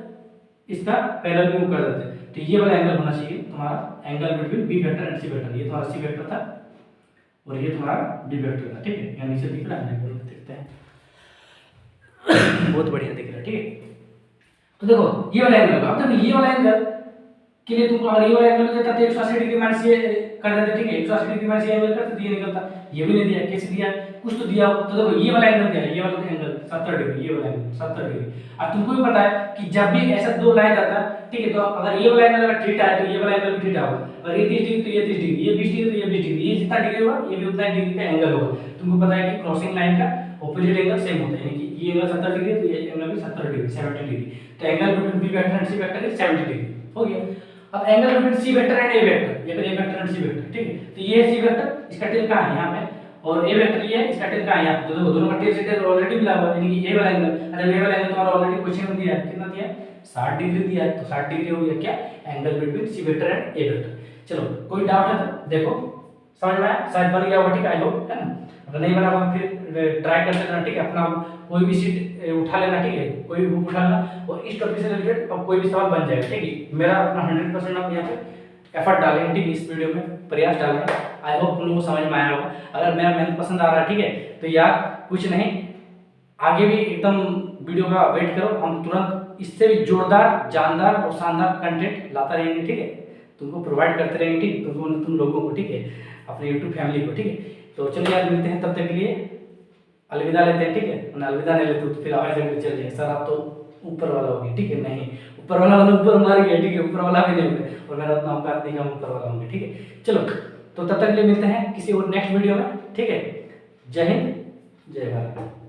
इसका पैरेलल मूव कर देते। तो ये वाला एंगल होना चाहिए तुम्हारा angle between B vector and C vector, ये तुम्हारा सी वेक्टर था और ये तुम्हारा बी वेक्टर था, ठीक है, यहाँ नीचे दिख रहा है, देखते हैं बहुत बढ़िया दिख रहा है, ठीक है। तो देखो ये वाला एंगल, अब देखो ये वाला एंगल के लिए तुमको अगर ये वाला एंगल देता तो 180 डिग्री माइनस ये कर देते, ठीक है, 180 डिग्री माइनस ये एंगल करते तो ये निकलता, ये भी नहीं दिया, कैसे दिया, कुछ तो दिया। तो देखो ये वाला एंगल दिया, ये वाला एंगल 70 डिग्री, ये वाला एंगल 70 डिग्री। अब तुमको भी पता है कि जब भी ऐसा दो लाइन जाता है, ठीक है, तो अगर ये वाला एंगल अगर थीटा है तो ये वाला एंगल भी थीटा होगा, और ये 30 डिग्री तो ये 30 डिग्री, ये 20 डिग्री तो ये 20 डिग्री, ये जितना डिग्री होगा ये भी उतना डिग्री का एंगल होगा। तुमको पता है कि क्रॉसिंग लाइन का ऑपोजिट एंगल सेम होता है, यानी कि ये एंगल 70 डिग्री तो ये एंगल भी 70 डिग्री 70 डिग्री। तो angle between B vector and C vector is 70 degree, हो गया। अब angle between C vector and A vector, ये A vector and C vector, ठीक है, तो ये सी वेक्टर, इसका टेल कहां है, यहाँ पे, और ए वेक्टर ये है, इसका टेल कहां है, यहाँ पे। तो देखो दोनों का टेल से टेल ऑलरेडी मिला हुआ है, यानी कि ए वाला एंगल, अरे ए वाला एंगल तुम्हारा ऑलरेडी क्वेश्चन में दिया है, कितना दिया है 60 डिग्री दिया है, तो 60 डिग्री हो गया क्या, angle between C vector and A vector. चलो कोई डाउट है तो देखो समझ में आया, शायद बन गया होगा, ठीक है, आई होप, है ना। अगर नहीं बना होगा फिर ट्राई कर लेना, ठीक है, अपना कोई भी सीट उठा लेना, ठीक है, कोई भी बुक उठा लेना और इस टॉपिक से रिलेटेड अब कोई भी सवाल बन जाएगा, ठीक है। मेरा अपना 100% हम यहाँ पे एफर्ट डालेंगे, ठीक है, इस वीडियो में प्रयास डालेंगे। आई होप तुम लोगों को समझ में आया होगा। अगर मेरा मेहनत पसंद आ रहा है, ठीक है, तो यार कुछ नहीं, आगे भी एकदम वीडियो का वेट करो, हम तुरंत इससे भी जोरदार, जानदार और शानदार कंटेंट लाता रहेंगे, ठीक है, तुमको प्रोवाइड करते रहेंगे, ठीक, तुम लोगों को, ठीक है, अपने यूट्यूब फैमिली को, ठीक है। तो चलिए यार मिलते हैं, तब तक के लिए अलविदा लेते हैं, ठीक है, अलविदा नहीं लेते तो फिर आवाज चल जाए सर आप तो ऊपर वाला हो गया, ठीक है, नहीं, ऊपर वाला ऊपर मार गया, ठीक है, ऊपर वाला भी नहीं हुआ और मेरा उतना औकात नहीं, हम ऊपर वाला होंगे, ठीक है। चलो तो तब तक के लिए मिलते हैं किसी और नेक्स्ट वीडियो में, ठीक है। जय हिंद, जय भारत।